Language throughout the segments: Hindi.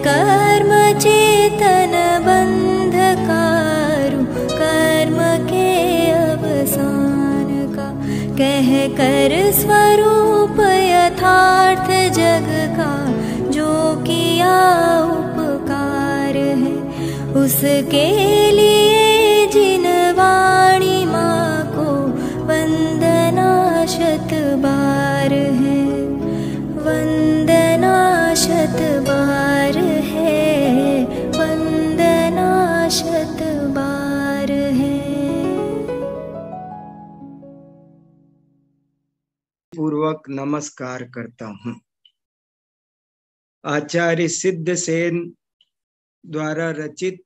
कर्म चेतन बंधकारु कर्म के अवसान का, कह कर स्वरूप यथार्थ जग का जो किया उपकार है, उसके लिए जिन वाणी माँ को वंदना शत बार है, वंदना शत बार है, वंदना शत बार है। पूर्वक नमस्कार करता हूँ। आचार्य सिद्धसेन द्वारा रचित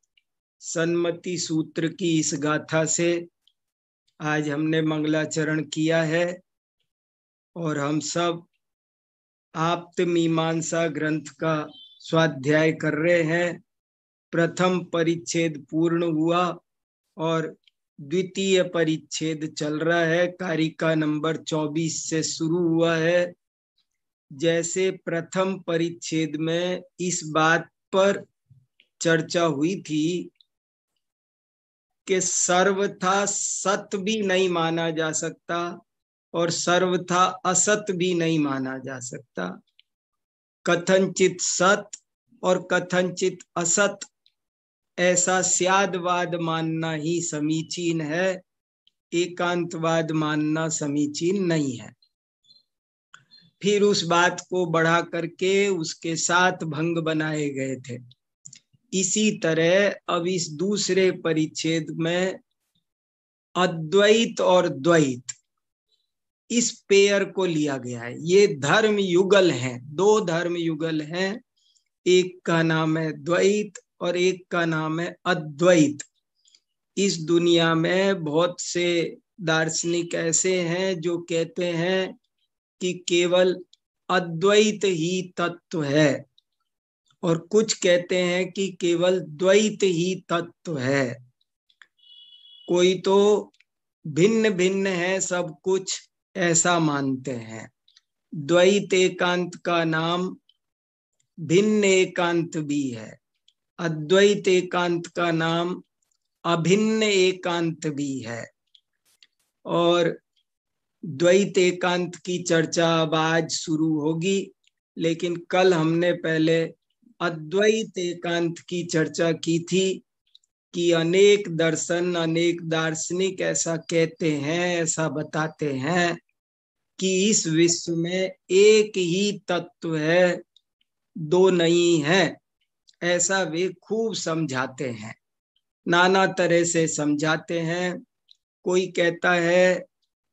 सन्मति सूत्र की इस गाथा से आज हमने मंगलाचरण किया है और हम सब आप्त मीमांसा ग्रंथ का स्वाध्याय कर रहे हैं। प्रथम परिच्छेद पूर्ण हुआ और द्वितीय परिच्छेद चल रहा है। कारिका नंबर 24 से शुरू हुआ है। जैसे प्रथम परिच्छेद में इस बात पर चर्चा हुई थी कि सर्वथा सत भी नहीं माना जा सकता और सर्वथा असत भी नहीं माना जा सकता। कथनचित सत और कथनचित असत ऐसा स्यादवाद मानना ही समीचीन है, एकांतवाद मानना समीचीन नहीं है। फिर उस बात को बढ़ा करके उसके 7 भंग बनाए गए थे। इसी तरह अब इस दूसरे परिच्छेद में अद्वैत और द्वैत इस पेयर को लिया गया है। ये धर्म युगल हैं, 2 धर्म युगल हैं। एक का नाम है द्वैत और एक का नाम है अद्वैत। इस दुनिया में बहुत से दार्शनिक ऐसे हैं जो कहते हैं कि केवल अद्वैत ही तत्व है और कुछ कहते हैं कि केवल द्वैत ही तत्व है। कोई तो भिन्न भिन्न है सब कुछ ऐसा मानते हैं। द्वैत एकांत का नाम भिन्न एकांत भी है, अद्वैत एकांत का नाम अभिन्न एकांत भी है। और द्वैत एकांत की चर्चा अब आज शुरू होगी, लेकिन कल हमने पहले अद्वैत एकांत की चर्चा की थी कि अनेक दर्शन अनेक दार्शनिक ऐसा कहते हैं, ऐसा बताते हैं कि इस विश्व में एक ही तत्व है, 2 नहीं है। ऐसा वे खूब समझाते हैं, नाना तरह से समझाते हैं। कोई कहता है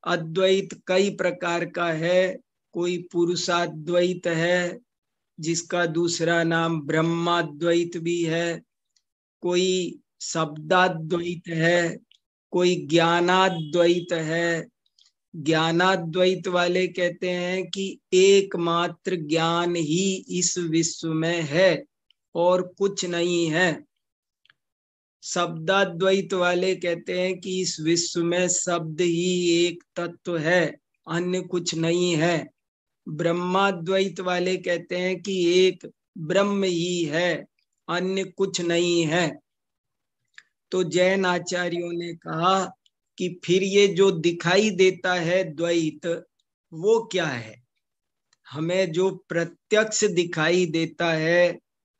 अद्वैत कई प्रकार का है, कोई पुरुषाद्वैत है जिसका दूसरा नाम ब्रह्माद्वैत भी है, कोई शब्दाद्वैत है, कोई ज्ञानाद्वैत है। ज्ञानाद्वैत वाले कहते हैं कि एकमात्र ज्ञान ही इस विश्व में है और कुछ नहीं है। शब्दाद्वैत वाले कहते हैं कि इस विश्व में शब्द ही एक तत्व है, अन्य कुछ नहीं है। ब्रह्माद्वैत वाले कहते हैं कि एक ब्रह्म ही है, अन्य कुछ नहीं है। तो जैन आचार्यों ने कहा कि फिर ये जो दिखाई देता है द्वैत, वो क्या है? हमें जो प्रत्यक्ष दिखाई देता है,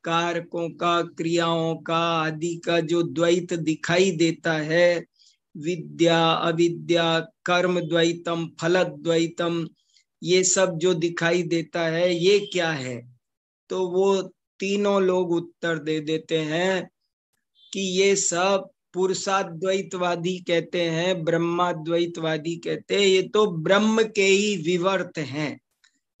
कारकों का, क्रियाओं का, आदि का जो द्वैत दिखाई देता है, विद्या अविद्या, कर्म द्वैतम, फल द्वैतम, ये सब जो दिखाई देता है, ये क्या है? तो वो तीनों लोग उत्तर दे देते हैं कि ये सब पुरुषाद्वैतवादी कहते हैं, ब्रह्माद्वैतवादी कहते हैं, ये तो ब्रह्म के ही विवर्त हैं,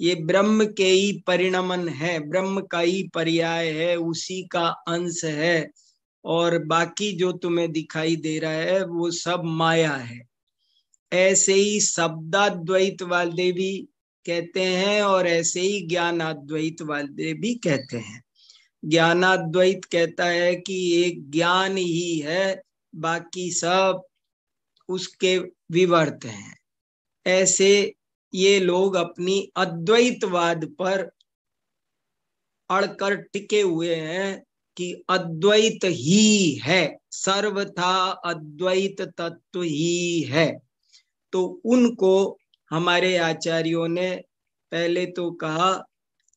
ये ब्रह्म के ही परिणमन है, ब्रह्म का ही पर्याय है, उसी का अंश है, और बाकी जो तुम्हें दिखाई दे रहा है वो सब माया है। ऐसे ही शब्दाद्वैत वाले भी कहते हैं और ऐसे ही ज्ञानाद्वैत वाले भी कहते हैं। ज्ञानाद्वैत कहता है कि एक ज्ञान ही है, बाकी सब उसके विवर्त हैं। ऐसे ये लोग अपनी अद्वैतवाद पर अड़कर टिके हुए हैं कि अद्वैत ही है, सर्वथा अद्वैत तत्व ही है। तो उनको हमारे आचार्यों ने पहले तो कहा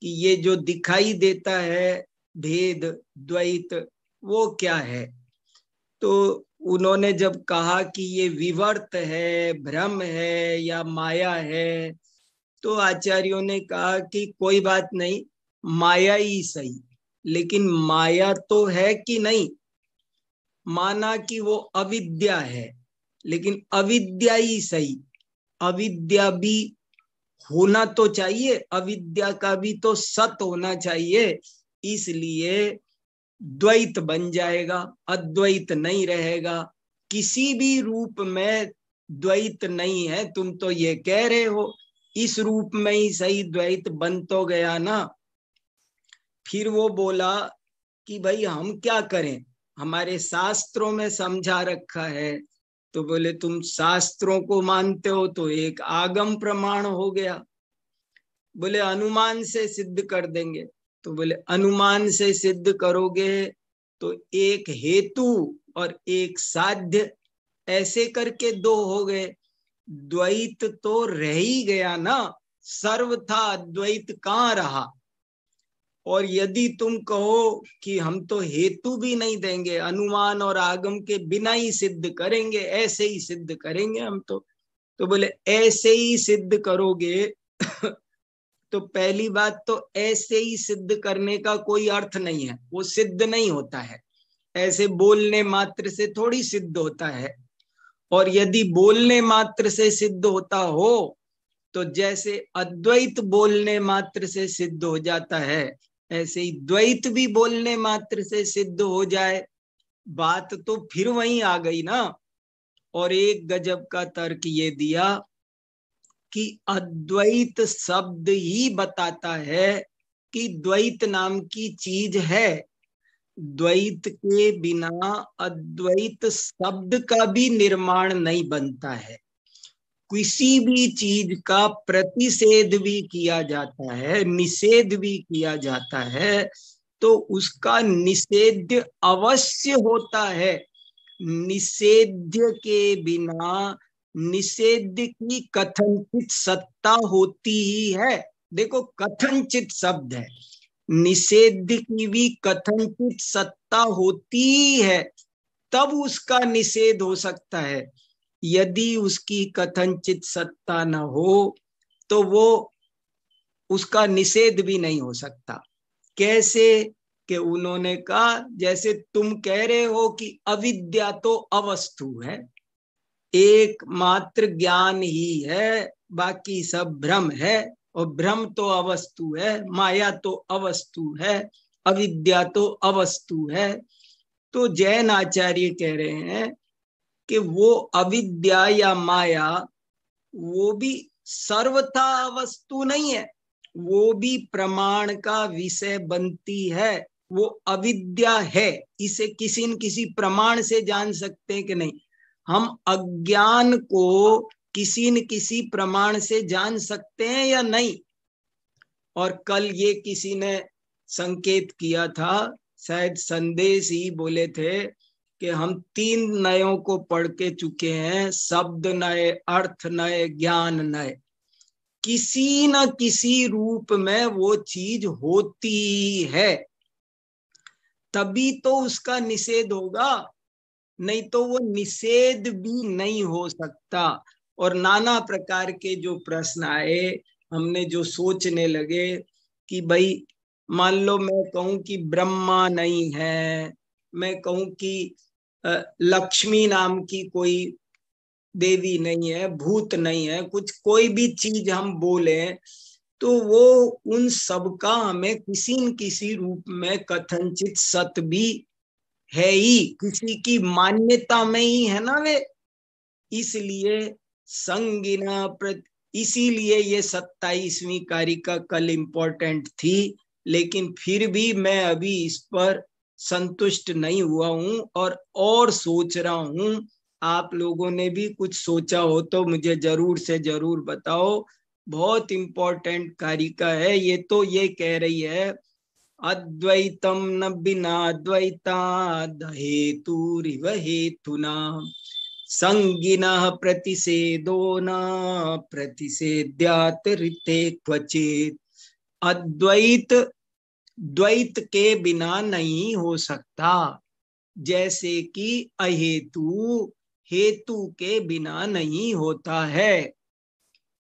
कि ये जो दिखाई देता है भेद द्वैत, वो क्या है। तो उन्होंने जब कहा कि ये विवर्त है, भ्रम है या माया है, तो आचार्यों ने कहा कि कोई बात नहीं, माया ही सही, लेकिन माया तो है कि नहीं। माना कि वो अविद्या है, लेकिन अविद्या ही सही, अविद्या भी होना तो चाहिए, अविद्या का भी तो सत होना चाहिए, इसलिए द्वैत बन जाएगा, अद्वैत नहीं रहेगा। किसी भी रूप में द्वैत नहीं है, तुम तो ये कह रहे हो, इस रूप में ही सही द्वैत बन तो गया ना। फिर वो बोला कि भाई हम क्या करें, हमारे शास्त्रों में समझा रखा है। तो बोले तुम शास्त्रों को मानते हो तो एक आगम प्रमाण हो गया। बोले अनुमान से सिद्ध कर देंगे। तो बोले अनुमान से सिद्ध करोगे तो एक हेतु और एक साध्य, ऐसे करके दो हो गए, द्वैत तो रह ही गया ना, सर्वथा अद्वैत कहाँ रहा। और यदि तुम कहो कि हम तो हेतु भी नहीं देंगे, अनुमान और आगम के बिना ही सिद्ध करेंगे, ऐसे ही सिद्ध करेंगे हम तो बोले ऐसे ही सिद्ध करोगे तो पहली बात तो ऐसे ही सिद्ध करने का कोई अर्थ नहीं है, वो सिद्ध नहीं होता है, ऐसे बोलने मात्र से थोड़ी सिद्ध होता है। और यदि बोलने मात्र से सिद्ध होता हो तो जैसे अद्वैत बोलने मात्र से सिद्ध हो जाता है, ऐसे ही द्वैत भी बोलने मात्र से सिद्ध हो जाए, बात तो फिर वहीं आ गई ना। और एक गजब का तर्क ये दिया कि अद्वैत शब्द ही बताता है कि द्वैत नाम की चीज है, द्वैत के बिना अद्वैत शब्द का भी निर्माण नहीं बनता है। किसी भी चीज का प्रतिषेध भी किया जाता है, निषेध भी किया जाता है, तो उसका निषेध अवश्य होता है। निषेध्य के बिना निषेध की कथनचित सत्ता होती ही है। देखो कथनचित शब्द है, निषेध की भी कथनचित सत्ता होती है, तब उसका निषेध हो सकता है। यदि उसकी कथनचित सत्ता न हो तो वो उसका निषेध भी नहीं हो सकता। कैसे कि उन्होंने कहा, जैसे तुम कह रहे हो कि अविद्या तो अवस्तु है, एकमात्र ज्ञान ही है, बाकी सब भ्रम है, और भ्रम तो अवस्तु है, माया तो अवस्तु है, अविद्या तो अवस्तु है। तो जैन आचार्य कह रहे हैं कि वो अविद्या या माया वो भी सर्वथा वस्तु नहीं है, वो भी प्रमाण का विषय बनती है। वो अविद्या है, इसे किसी न किसी प्रमाण से जान सकते हैं कि नहीं। हम अज्ञान को किसी न किसी प्रमाण से जान सकते हैं या नहीं। और कल ये किसी ने संकेत किया था, शायद संदेश ही बोले थे कि हम 3 नयों को पढ़ के चुके हैं, शब्द नए, अर्थ नए, ज्ञान नए। किसी न किसी रूप में वो चीज होती है, तभी तो उसका निषेध होगा, नहीं तो वो निषेध भी नहीं हो सकता। और नाना प्रकार के जो प्रश्न आए, हमने जो सोचने लगे कि भाई मान लो मैं कहूं कि ब्रह्मा नहीं है, मैं कहूं कि लक्ष्मी नाम की कोई देवी नहीं है, भूत नहीं है, कुछ कोई भी चीज हम बोले तो वो उन सब का हमें किसी न किसी रूप में कथनचित सत भी है ही, किसी की मान्यता में ही है ना वे। इसलिए संगिना इसीलिए ये 27वीं कारिका कल इम्पोर्टेंट थी, लेकिन फिर भी मैं अभी इस पर संतुष्ट नहीं हुआ हूं और सोच रहा हूं। आप लोगों ने भी कुछ सोचा हो तो मुझे जरूर से जरूर बताओ। बहुत इम्पोर्टेंट कारिका है ये। तो ये कह रही है अद्वैतम न बिना द्वैताद हेतुरिव हेतुना संगिनः प्रतिषेधो न प्रतिषेध्यात् ऋते क्वचित्। अद्वैत द्वैत के बिना नहीं हो सकता, जैसे कि अहेतु हेतु के बिना नहीं होता है।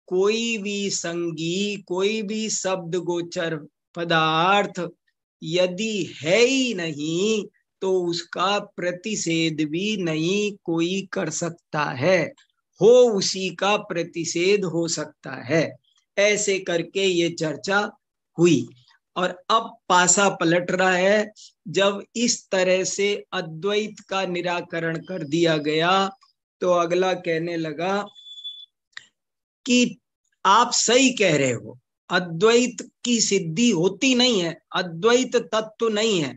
कोई भी संगी, कोई भी शब्द गोचर पदार्थ यदि है ही नहीं तो उसका प्रतिषेध भी नहीं कोई कर सकता है, हो उसी का प्रतिषेध हो सकता है। ऐसे करके ये चर्चा हुई और अब पासा पलट रहा है। जब इस तरह से अद्वैत का निराकरण कर दिया गया तो अगला कहने लगा कि आप सही कह रहे हो, अद्वैत की सिद्धि होती नहीं है, अद्वैत तत्व नहीं है,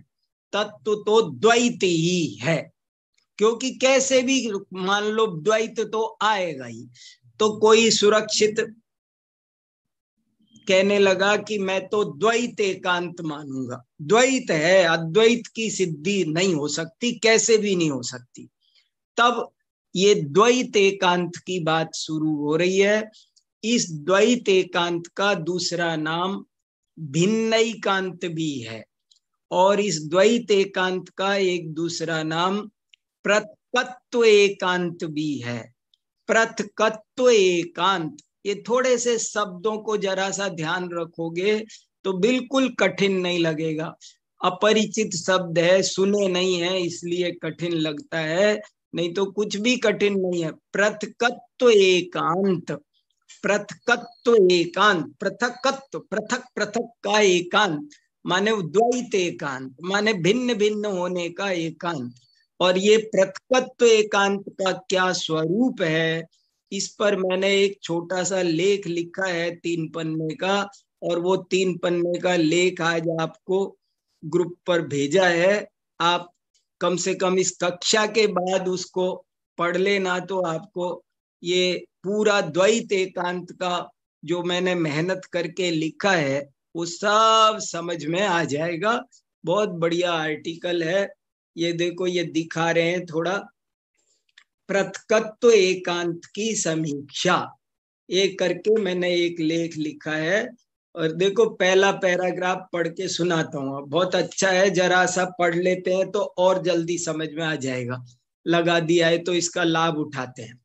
तत्व तो द्वैत ही है। क्योंकि कैसे भी मान लो द्वैत तो आएगा ही। तो कोई सुरक्षित कहने लगा कि मैं तो द्वैत एकांत मानूंगा, द्वैत है, अद्वैत की सिद्धि नहीं हो सकती, कैसे भी नहीं हो सकती। तब ये द्वैत एकांत की बात शुरू हो रही है। इस द्वैत एकांत का दूसरा नाम भिन्नैकांत भी है और इस द्वैत एकांत का एक दूसरा नाम पृथकत्व एकांत भी है। पृथकत्व एकांत, ये थोड़े से शब्दों को जरा सा ध्यान रखोगे तो बिल्कुल कठिन नहीं लगेगा। अपरिचित शब्द है, सुने नहीं है, इसलिए कठिन लगता है, नहीं तो कुछ भी कठिन नहीं है। पृथकत्व एकांत, पृथकत्व एकांत, पृथकत्व पृथक पृथक का एकांत माने द्वैत एकांत, माने भिन्न भिन्न होने का एकांत। और ये पृथकत्व एकांत का क्या स्वरूप है, इस पर मैंने एक छोटा सा लेख लिखा है 3 पन्ने का, और वो 3 पन्ने का लेख आज आपको ग्रुप पर भेजा है। आप कम से कम इस कक्षा के बाद उसको पढ़ लेना तो आपको ये पूरा द्वैत एकांत का जो मैंने मेहनत करके लिखा है वो सब समझ में आ जाएगा। बहुत बढ़िया आर्टिकल है ये, देखो ये दिखा रहे हैं थोड़ा, पृथकत्व एकांत की समीक्षा, ये करके मैंने एक लेख लिखा है। और देखो पहला पैराग्राफ पढ़ के सुनाता हूँ, बहुत अच्छा है, जरा सा पढ़ लेते हैं तो और जल्दी समझ में आ जाएगा। लगा दिया है तो इसका लाभ उठाते हैं।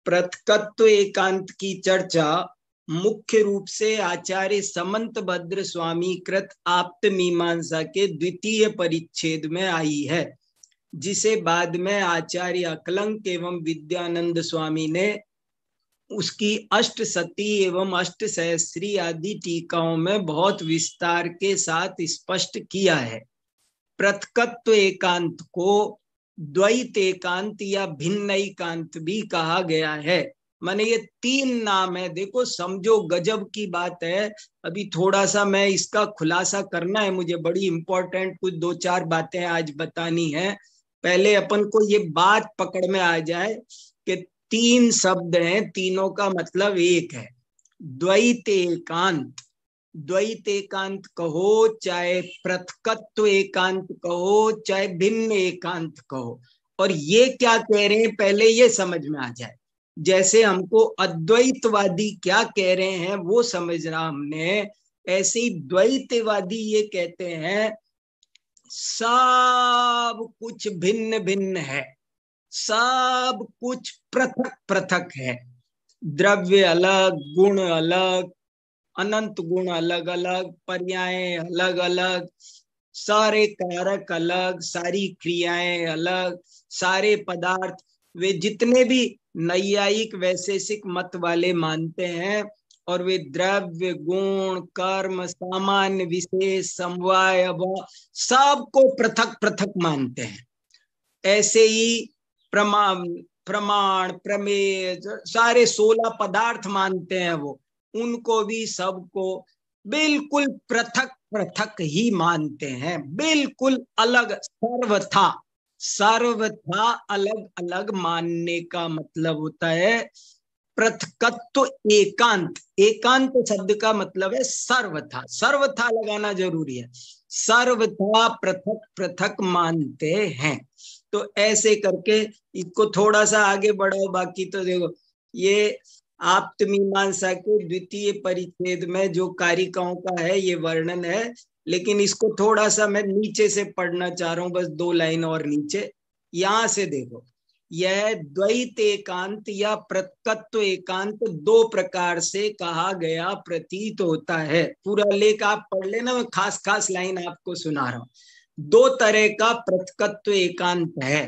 पृथकत्व एकांत की चर्चा मुख्य रूप से आचार्य समंत भद्र स्वामी कृत आप्त मीमांसा के द्वितीय परिच्छेद में आई है, जिसे बाद में आचार्य अकलंक एवं विद्यानंद स्वामी ने उसकी अष्टशती एवं अष्टसहस्री आदि टीकाओं में बहुत विस्तार के साथ स्पष्ट किया है। पृथकत्व एकांत को द्वैत एकांत या भिन्न एकांत भी कहा गया है। माने ये 3 नाम है, देखो समझो गजब की बात है। अभी थोड़ा सा मैं इसका खुलासा करना है मुझे, बड़ी इंपॉर्टेंट कुछ 2-4 बातें आज बतानी है। पहले अपन को ये बात पकड़ में आ जाए कि 3 शब्द हैं, तीनों का मतलब एक है, द्वैत एकांत। द्वैत एकांत कहो चाहे पृथकत्व एकांत कहो चाहे भिन्न एकांत कहो। और ये क्या कह रहे हैं पहले ये समझ में आ जाए। जैसे हमको अद्वैतवादी क्या कह रहे हैं वो समझना हमने, ऐसे ही द्वैतवादी ये कहते हैं सब कुछ भिन्न भिन्न है, सब कुछ पृथक पृथक है, द्रव्य अलग, गुण अलग, अनंत गुण अलग अलग, पर्याय अलग अलग, सारे कारक अलग, सारी क्रियाएं अलग, सारे पदार्थ, वे जितने भी नैयायिक वैशेषिक मत वाले मानते हैं, और वे द्रव्य गुण कर्म सामान्य विशेष समवाय अभाव सबको पृथक पृथक मानते हैं। ऐसे ही प्रमाण प्रमेय सारे 16 पदार्थ मानते हैं वो, उनको भी सबको बिल्कुल पृथक पृथक ही मानते हैं, बिल्कुल अलग, सर्वथा अलग अलग मानने का मतलब होता है पृथकत्व एकांत, एकांत शब्द का मतलब है सर्वथा, सर्वथा लगाना जरूरी है, सर्वथा पृथक पृथक मानते हैं। तो ऐसे करके इसको थोड़ा सा आगे बढ़ाओ। बाकी तो देखो ये आप्तमीमांसा के द्वितीय परिच्छेद में जो कारिकाओं का है ये वर्णन है, लेकिन इसको थोड़ा सा मैं नीचे से पढ़ना चाह रहा हूं, बस 2 लाइन और नीचे। यहां से देखो, यह द्वैत एकांत या पृथकत्व एकांत 2 प्रकार से कहा गया प्रतीत होता है। पूरा लेख आप पढ़ लेना, मैं खास खास लाइन आपको सुना रहा हूं। 2 तरह का पृथकत्व एकांत है।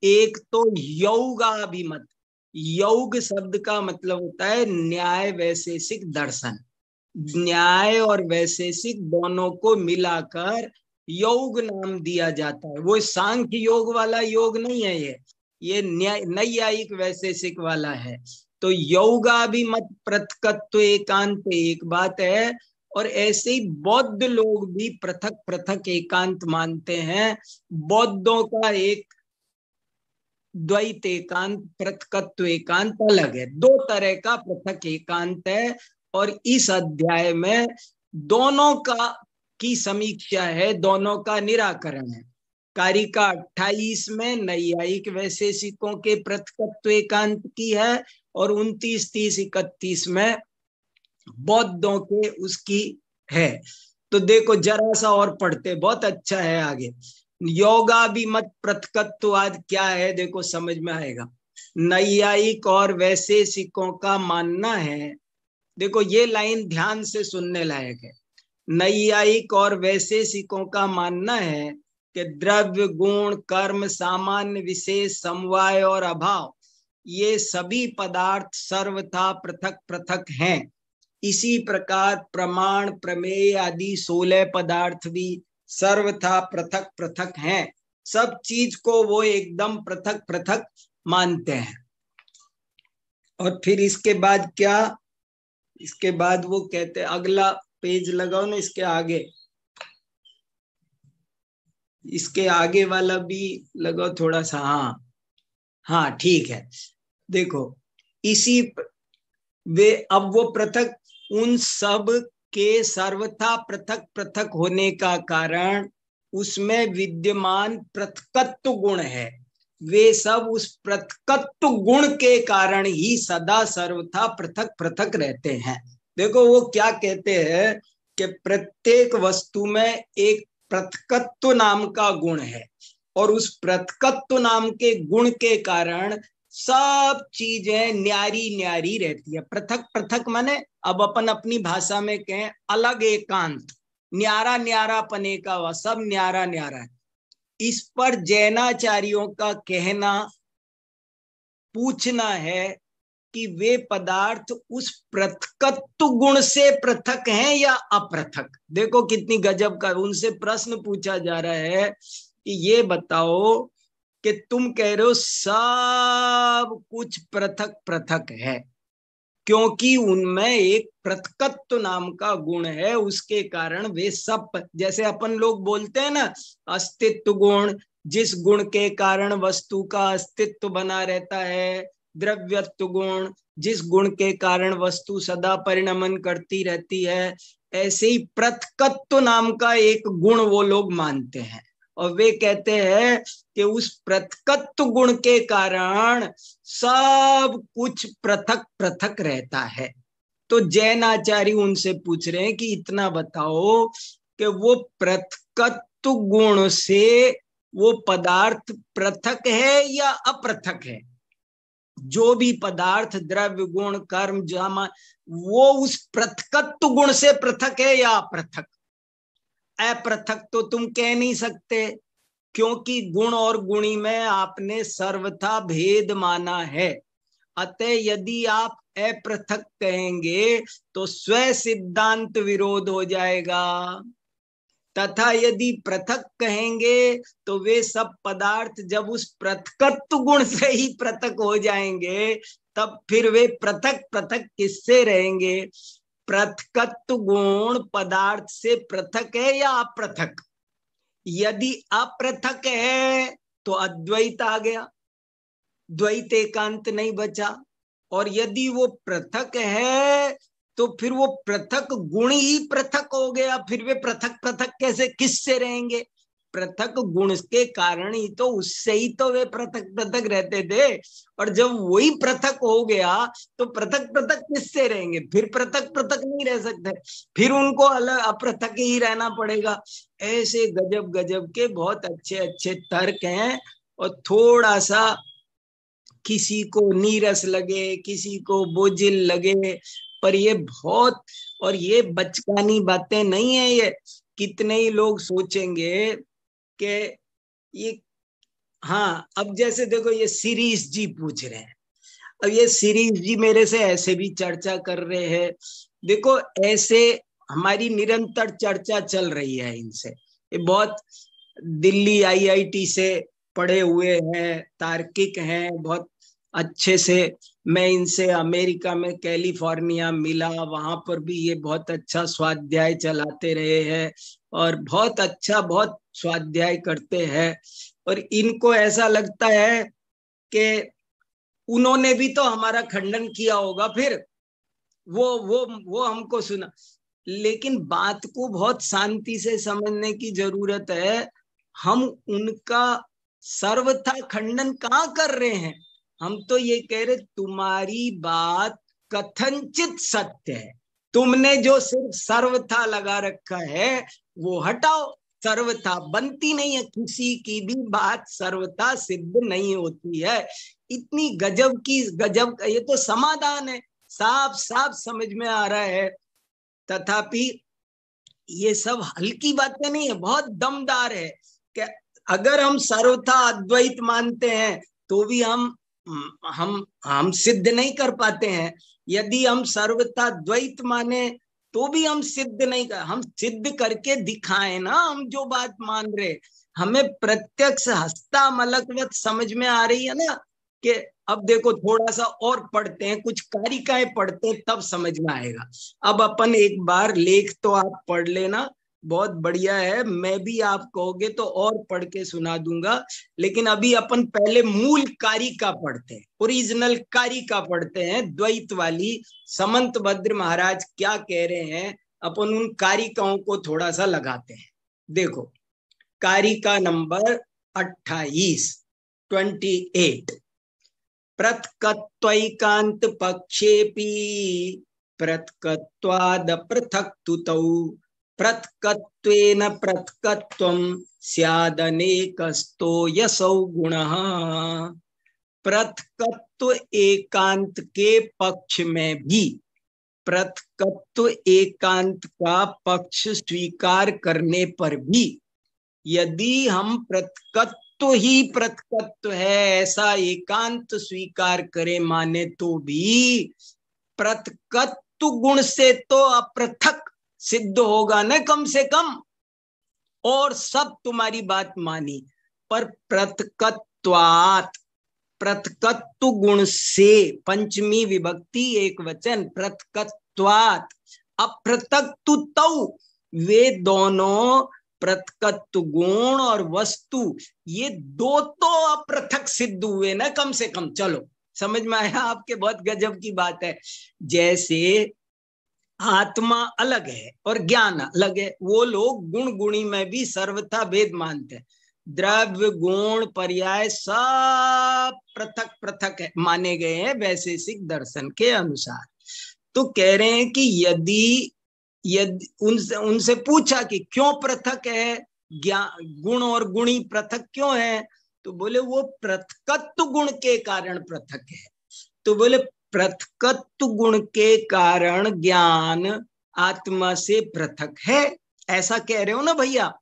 एक तो यौगाभिमत, योग शब्द का मतलब होता है न्याय वैशेषिक दर्शन, न्याय और वैशेषिक दोनों को मिलाकर योग नाम दिया जाता है। वो सांख्य योग वाला योग नहीं है, ये नैयायिक वैशेषिक वाला है। तो योगाभिमत पृथकत्व एकांत एक बात है, और ऐसे ही बौद्ध लोग भी पृथक पृथक एकांत मानते हैं। बौद्धों का एक द्वैत एकांत पृथकत्व एकांत अलग है, 2 तरह का पृथक एकांत है। और इस अध्याय में दोनों का की समीक्षा है, दोनों का निराकरण है। कारिका 28 में नैयायिक वैशेषिकों के पृथकत्व एकांत की है, और 29, 30, 31 में बौद्धों के उसकी है। तो देखो जरा सा और पढ़ते, बहुत अच्छा है आगे। योगाभिमत पृथकत्ववाद क्या है, देखो समझ में आएगा। नैयायिक और वैशेषिकों का मानना है, देखो ये लाइन ध्यान से सुनने लायक है। नैयायिक और वैशेषिकों का मानना है कि द्रव्य, गुण, कर्म, सामान्य, विशेष, समवाय और अभाव, ये सभी पदार्थ सर्वथा पृथक पृथक हैं। इसी प्रकार प्रमाण, प्रमेय आदि 16 पदार्थ भी सर्वथा पृथक पृथक हैं। सब चीज को वो एकदम पृथक पृथक मानते हैं। और फिर इसके बाद क्या, इसके बाद वो कहते हैं, अगला पेज लगाओ ना, इसके आगे, इसके आगे वाला भी लगाओ थोड़ा सा। हाँ हाँ ठीक है। देखो इसी वे अब वो पृथक, उन सब के सर्वथा पृथक पृथक होने का कारण उसमें विद्यमान पृथकत्व गुण है। वे सब उस पृथकत्व गुण के कारण ही सदा सर्वथा पृथक पृथक रहते हैं। देखो वो क्या कहते हैं कि प्रत्येक वस्तु में एक पृथकत्व नाम का गुण है, और उस पृथकत्व नाम के गुण के कारण सब चीजें न्यारी न्यारी रहती है। पृथक पृथक माने, अब अपन अपनी भाषा में कहें अलग एकांत, न्यारा न्यारा पने का, वह सब न्यारा न्यारा है। इस पर जैनाचार्यों का कहना, पूछना है कि वे पदार्थ उस पृथकत्व गुण से पृथक हैं या अपृथक। देखो कितनी गजब का, उनसे प्रश्न पूछा जा रहा है कि ये बताओ कि तुम कह रहे हो सब कुछ पृथक पृथक है, क्योंकि उनमें एक पृथकत्व नाम का गुण है, उसके कारण वे सब, जैसे अपन लोग बोलते हैं ना अस्तित्व गुण, जिस गुण के कारण वस्तु का अस्तित्व बना रहता है, द्रव्यत्व गुण, जिस गुण के कारण वस्तु सदा परिणमन करती रहती है, ऐसे ही पृथकत्व नाम का एक गुण वो लोग मानते हैं। और वे कहते हैं कि उस पृथकत्व गुण के कारण सब कुछ पृथक पृथक रहता है। तो जैनाचार्य उनसे पूछ रहे हैं कि इतना बताओ कि वो पृथकत्व गुण से वो पदार्थ पृथक है या अपृथक है। जो भी पदार्थ, द्रव्य, गुण, कर्म, जामा, वो उस पृथकत्व गुण से पृथक है या अपृथक। अपृथक तो तुम कह नहीं सकते, क्योंकि गुण और गुणी में आपने सर्वथा भेद माना है। अतः यदि आप अपृथक कहेंगे तो स्व सिद्धांत विरोध हो जाएगा, तथा यदि पृथक कहेंगे तो वे सब पदार्थ जब उस पृथकत्व गुण से ही पृथक हो जाएंगे, तब फिर वे पृथक पृथक किससे रहेंगे। पृथकत्व गुण पदार्थ से पृथक है या अपृथक। यदि अपृथक है तो अद्वैत आ गया, द्वैत एकांत नहीं बचा। और यदि वो पृथक है तो फिर वो पृथक गुण ही पृथक हो गया, फिर वे पृथक पृथक कैसे किससे रहेंगे? पृथक गुण के कारण ही तो, उससे ही तो वे पृथक पृथक रहते थे। और जब वही पृथक हो गया तो पृथक पृथक किससे रहेंगे? फिर पृथक पृथक नहीं रह सकते, फिर उनको अलग अपृथक ही रहना पड़ेगा। ऐसे गजब गजब के बहुत अच्छे अच्छे तर्क हैं, और थोड़ा सा किसी को नीरस लगे, किसी को बोझिल लगे, पर ये बहुत, और ये बचकानी बातें नहीं है ये। कितने ही लोग सोचेंगे कि ये, हाँ अब जैसे देखो ये सीरीज जी पूछ रहे हैं, अब ये सीरीज जी मेरे से ऐसे भी चर्चा कर रहे हैं। देखो ऐसे हमारी निरंतर चर्चा चल रही है इनसे। ये बहुत दिल्ली IIT से पढ़े हुए हैं, तार्किक हैं बहुत अच्छे से। मैं इनसे अमेरिका में कैलिफोर्निया मिला, वहां पर भी ये बहुत अच्छा स्वाध्याय चलाते रहे हैं, और बहुत अच्छा बहुत स्वाध्याय करते हैं। और इनको ऐसा लगता है कि उन्होंने भी तो हमारा खंडन किया होगा, फिर वो हमको सुना। लेकिन बात को बहुत शांति से समझने की जरूरत है। हम उनका सर्वथा खंडन कहाँ कर रहे हैं? हम तो ये कह रहे तुम्हारी बात कथनचित सत्य है, तुमने जो सिर्फ सर्वथा लगा रखा है वो हटाओ। सर्वथा बनती नहीं है, किसी की भी बात सर्वथा सिद्ध नहीं होती है। इतनी गजब की गजब, ये तो समाधान है, साफ साफ समझ में आ रहा है। तथापि ये सब हल्की बातें नहीं है, बहुत दमदार है। कि अगर हम सर्वथा अद्वैत मानते हैं तो भी हम सिद्ध नहीं कर पाते हैं। यदि हम सर्वथा द्वैत माने तो भी हम सिद्ध नहीं कर, हम सिद्ध करके दिखाएं ना। हम जो बात मान रहे, हमें प्रत्यक्ष हस्ता मलकवत समझ में आ रही है ना। कि अब देखो थोड़ा सा और पढ़ते हैं, कुछ कारिकाएं पढ़ते हैं, तब समझ में आएगा। अब अपन एक बार लेख तो आप पढ़ लेना, बहुत बढ़िया है। मैं भी आप कहोगे तो और पढ़ के सुना दूंगा, लेकिन अभी अपन पहले मूल कारिका पढ़ते हैं, ओरिजिनल कारिका पढ़ते हैं, द्वैत वाली। समंत भद्र महाराज क्या कह रहे हैं, अपन उन कारिकाओं को थोड़ा सा लगाते हैं। देखो कारिका नंबर 28 पृथक्त्वैकान्त पक्षेपि पृथक्त्वाद पृथक्तुतौ पृथक्त्वेन पृथक्त्वं स्यादनेकस्तो यसौ गुणः। पृथक्त्व एकांत के पक्ष में भी, पृथक्त्व एकांत का पक्ष स्वीकार करने पर भी, यदि हम पृथक्त्व ही पृथक्त्व है ऐसा एकांत स्वीकार करें माने, तो भी पृथक्त्व गुण से तो अपृथक सिद्ध होगा न कम से कम। और सब तुम्हारी बात मानी, पर पृथक्त्वात्, पृथक्त्व गुण से, पंचमी विभक्ति एक वचन, पृथक्त्वात् अपृथक्तौ, वे दोनों पृथक्त्व गुण और वस्तु, ये दो तो अपृथक सिद्ध हुए ना कम से कम। चलो समझ में आया आपके? बहुत गजब की बात है। जैसे आत्मा अलग है और ज्ञान अलग है, वो लोग गुण गुणी में भी सर्वथा भेद मानते हैं। द्रव्य गुण पर्याय सब पृथक पृथक माने गए हैं वैशेषिक दर्शन के अनुसार। तो कह रहे हैं कि यदि उनसे पूछा कि क्यों पृथक है, गुण और गुणी पृथक क्यों है, तो बोले वो पृथकत्व गुण के कारण पृथक है। तो बोले पृथकत्व गुण के कारण ज्ञान आत्मा से पृथक है, ऐसा कह रहे हो ना भैया?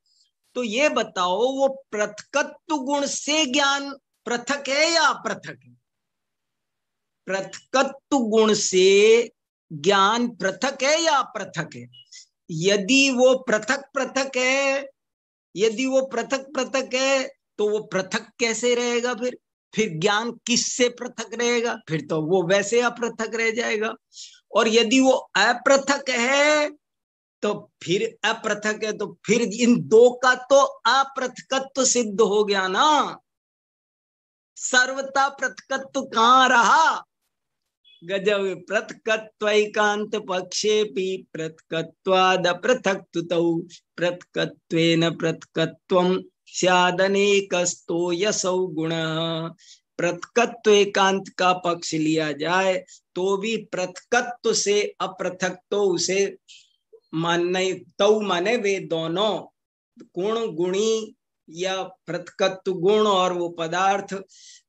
तो ये बताओ वो पृथकत्व गुण से ज्ञान पृथक है या अपृथक है? पृथकत्व गुण से ज्ञान पृथक है या अपृथक है? यदि वो पृथक पृथक है, यदि वो पृथक पृथक है तो वो पृथक कैसे रहेगा? फिर ज्ञान किससे पृथक रहेगा? फिर तो वो वैसे अपृथक रह जाएगा। और यदि वो अपृथक है तो फिर अपृथक है, तो फिर इन दो का तो अपृथकत्व सिद्ध हो गया ना। सर्वथा पृथकत्व कहाँ रहा? गजब। पृथक्त्वैकान्त पक्षेपि पृथक्त्वाद पृथक्तुतौ पृथक्त्वेन पृथक्त्वं स्यादनेकस्तो यसौ गुणः। पृथक्त्व एकांत का पक्ष लिया जाए तो भी पृथक्त्व से अपृथक तो उसे मानने, तो माने वे दोनों गुण, गुणी या पृथक्त्व गुण और वो पदार्थ,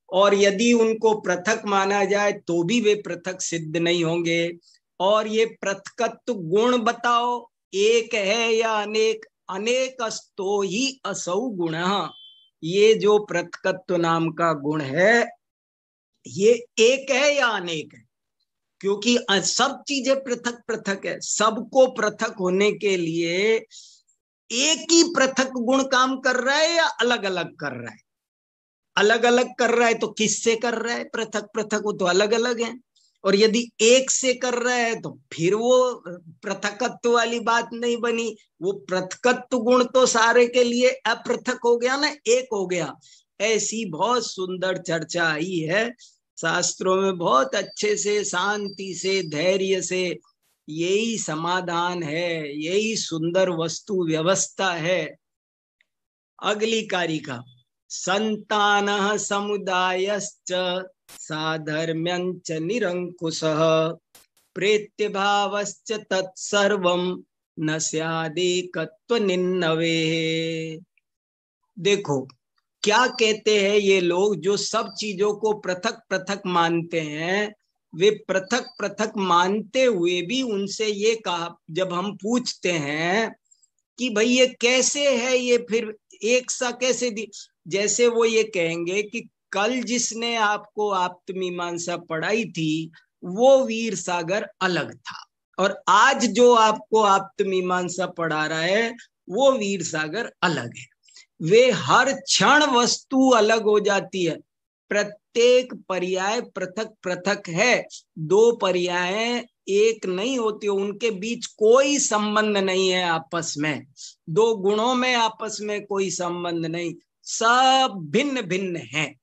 और यदि उनको पृथक माना जाए तो भी वे पृथक सिद्ध नहीं होंगे। और ये पृथक्त्व गुण बताओ, एक है या अनेक? अनेकस्तो ही असौ गुणः। ये जो पृथक्त्व नाम का गुण है ये एक है या अनेक है? क्योंकि सब चीजें पृथक पृथक है। सबको पृथक होने के लिए एक ही पृथक गुण काम कर रहा है या अलग अलग कर रहा है? अलग अलग कर रहा है तो किससे कर रहा है? पृथक पृथक वो तो अलग अलग है। और यदि एक से कर रहा है तो फिर वो पृथकत्व वाली बात नहीं बनी। वो पृथकत्व गुण तो सारे के लिए अपृथक हो गया ना, एक हो गया। ऐसी बहुत सुंदर चर्चा आई है शास्त्रों में, बहुत अच्छे से, शांति से, धैर्य से। यही समाधान है, यही सुंदर वस्तु व्यवस्था है। अगली कारिका, संतानः समुदायश्च साधर्म्यञ्च निरंकुशः प्रेत्यभावश्च तत्सर्वं न स्यादेकत्व निन्नवे। देखो क्या कहते हैं ये लोग जो सब चीजों को पृथक पृथक मानते हैं। वे पृथक पृथक मानते हुए भी उनसे ये कहा, जब हम पूछते हैं कि भाई ये कैसे है, ये फिर एक सा कैसे जैसे वो ये कहेंगे कि कल जिसने आपको आप्तमीमांसा पढ़ाई थी वो वीर सागर अलग था, और आज जो आपको आप्तमीमांसा पढ़ा रहा है वो वीर सागर अलग है। वे हर क्षण वस्तु अलग हो जाती है। प्रत्येक पर्याय पृथक पृथक है। दो पर्याय एक नहीं होती, उनके बीच कोई संबंध नहीं है आपस में। दो गुणों में आपस में कोई संबंध नहीं, सब भिन्न भिन्न हैं।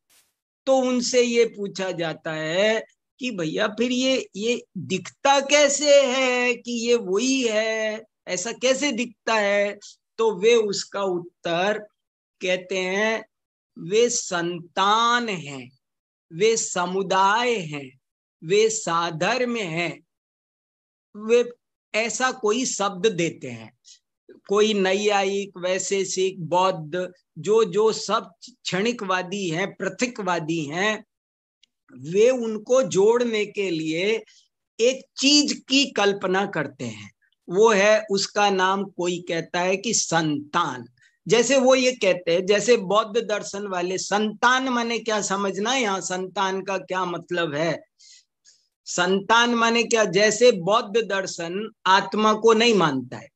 तो उनसे ये पूछा जाता है कि भैया फिर ये दिखता कैसे है कि ये वही है, ऐसा कैसे दिखता है? तो वे उसका उत्तर कहते हैं, वे संतान हैं, वे समुदाय हैं, वे साधर्म्य हैं। वे ऐसा कोई शब्द देते हैं। कोई नैयायिक, वैशेषिक, बौद्ध, जो जो सब क्षणिकवादी हैं, पृथकवादी हैं, वे उनको जोड़ने के लिए एक चीज की कल्पना करते हैं। वो है, उसका नाम कोई कहता है कि संतान। जैसे वो ये कहते हैं, जैसे बौद्ध दर्शन वाले, संतान माने क्या समझना, यहाँ संतान का क्या मतलब है? संतान माने क्या? जैसे बौद्ध दर्शन आत्मा को नहीं मानता है,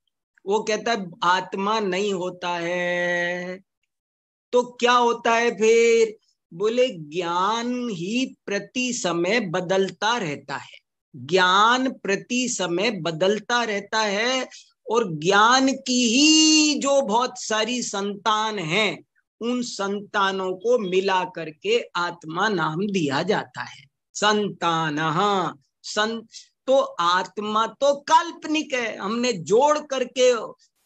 वो कहता है आत्मा नहीं होता है, तो क्या होता है फिर? बोले ज्ञान ही प्रति समय बदलता रहता है। ज्ञान प्रति समय बदलता रहता है, और ज्ञान की ही जो बहुत सारी संतान हैं, उन संतानों को मिला करके आत्मा नाम दिया जाता है। संतानः तो आत्मा तो काल्पनिक है, हमने जोड़ करके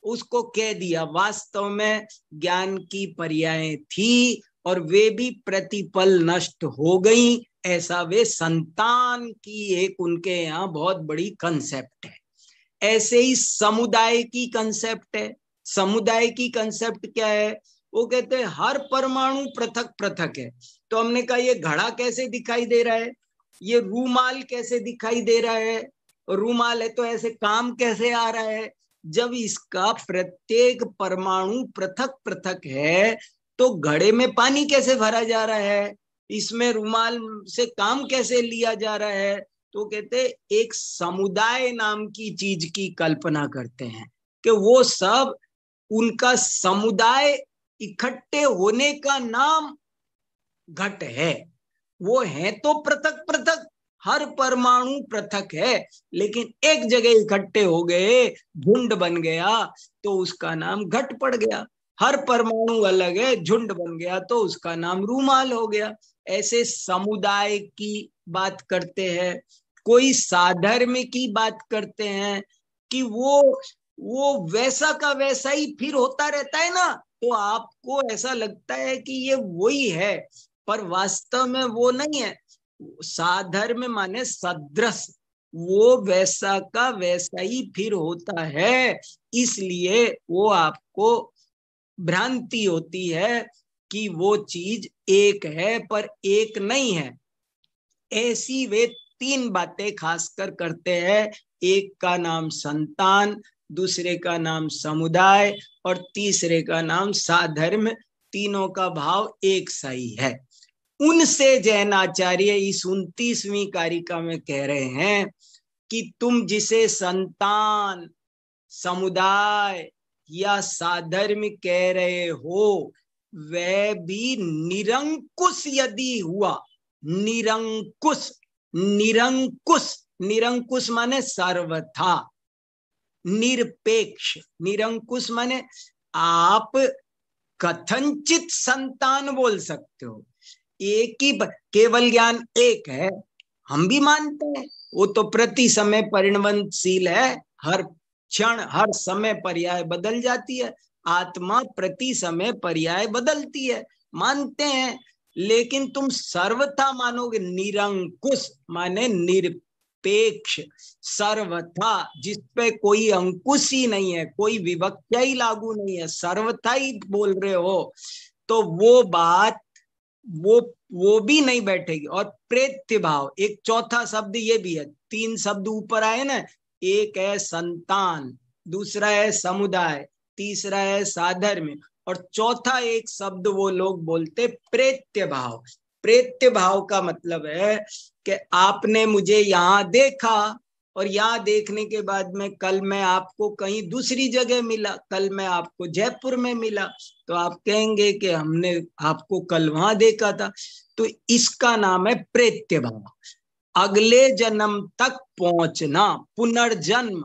उसको कह दिया। वास्तव में ज्ञान की पर्याय थी और वे भी प्रतिपल नष्ट हो गई। ऐसा वे संतान की एक उनके यहाँ बहुत बड़ी कंसेप्ट है। ऐसे ही समुदाय की कंसेप्ट है। समुदाय की कंसेप्ट क्या है? वो कहते हैं हर परमाणु पृथक पृथक है। तो हमने कहा ये घड़ा कैसे दिखाई दे रहा है, ये रूमाल कैसे दिखाई दे रहा है, रूमाल है तो ऐसे काम कैसे आ रहा है? जब इसका प्रत्येक परमाणु पृथक पृथक है तो घड़े में पानी कैसे भरा जा रहा है, इसमें रूमाल से काम कैसे लिया जा रहा है? तो कहते एक समुदाय नाम की चीज की कल्पना करते हैं कि वो सब, उनका समुदाय इकट्ठे होने का नाम घट है। वो है तो पृथक पृथक, हर परमाणु पृथक है, लेकिन एक जगह इकट्ठे हो गए, झुंड बन गया, तो उसका नाम घट पड़ गया। हर परमाणु अलग है, झुंड बन गया तो उसका नाम रूमाल हो गया। ऐसे समुदाय की बात करते हैं। कोई साधर्म की बात करते हैं कि वो वैसा का वैसा ही फिर होता रहता है ना, तो आपको ऐसा लगता है कि ये वही है, पर वास्तव में वो नहीं है। साधर्म माने सदृश, वो वैसा का वैसा ही फिर होता है, इसलिए वो आपको भ्रांति होती है कि वो चीज एक है पर एक नहीं है। ऐसी वे तीन बातें खासकर करते हैं, एक का नाम संतान, दूसरे का नाम समुदाय और तीसरे का नाम साधर्म। तीनों का भाव एक सा ही है। उनसे जैनाचार्य इस 29वीं कारिका में कह रहे हैं कि तुम जिसे संतान, समुदाय या साधर्म कह रहे हो, वह भी निरंकुश यदि हुआ, निरंकुश, निरंकुश, निरंकुश माने सर्वथा, निरपेक्ष, निरंकुश माने आप कथनचित संतान बोल सकते हो, एक ही केवल ज्ञान एक है, हम भी मानते हैं, वो तो प्रति समय परिणमनशील है, हर क्षण हर समय पर्याय बदल जाती है, आत्मा प्रति समय पर्याय बदलती है, मानते हैं। लेकिन तुम सर्वथा मानोगे, निरंकुश माने निरपेक्ष, सर्वथा जिसपे कोई अंकुश ही नहीं है, कोई विवक्षा ही लागू नहीं है, सर्वथा ही बोल रहे हो, तो वो बात वो भी नहीं बैठेगी। और प्रेत्य भाव, एक चौथा शब्द ये भी है, तीन शब्द ऊपर आए ना, एक है संतान, दूसरा है समुदाय, तीसरा है साधर्म, और चौथा एक शब्द वो लोग बोलते प्रेत्य भाव। प्रेत्य भाव का मतलब है कि आपने मुझे यहाँ देखा और यहाँ देखने के बाद में कल मैं आपको कहीं दूसरी जगह मिला, कल मैं आपको जयपुर में मिला, तो आप कहेंगे कि हमने आपको कल वहां देखा था, तो इसका नाम है प्रेत्य भाव। अगले जन्म तक पहुंचना, पुनर्जन्म,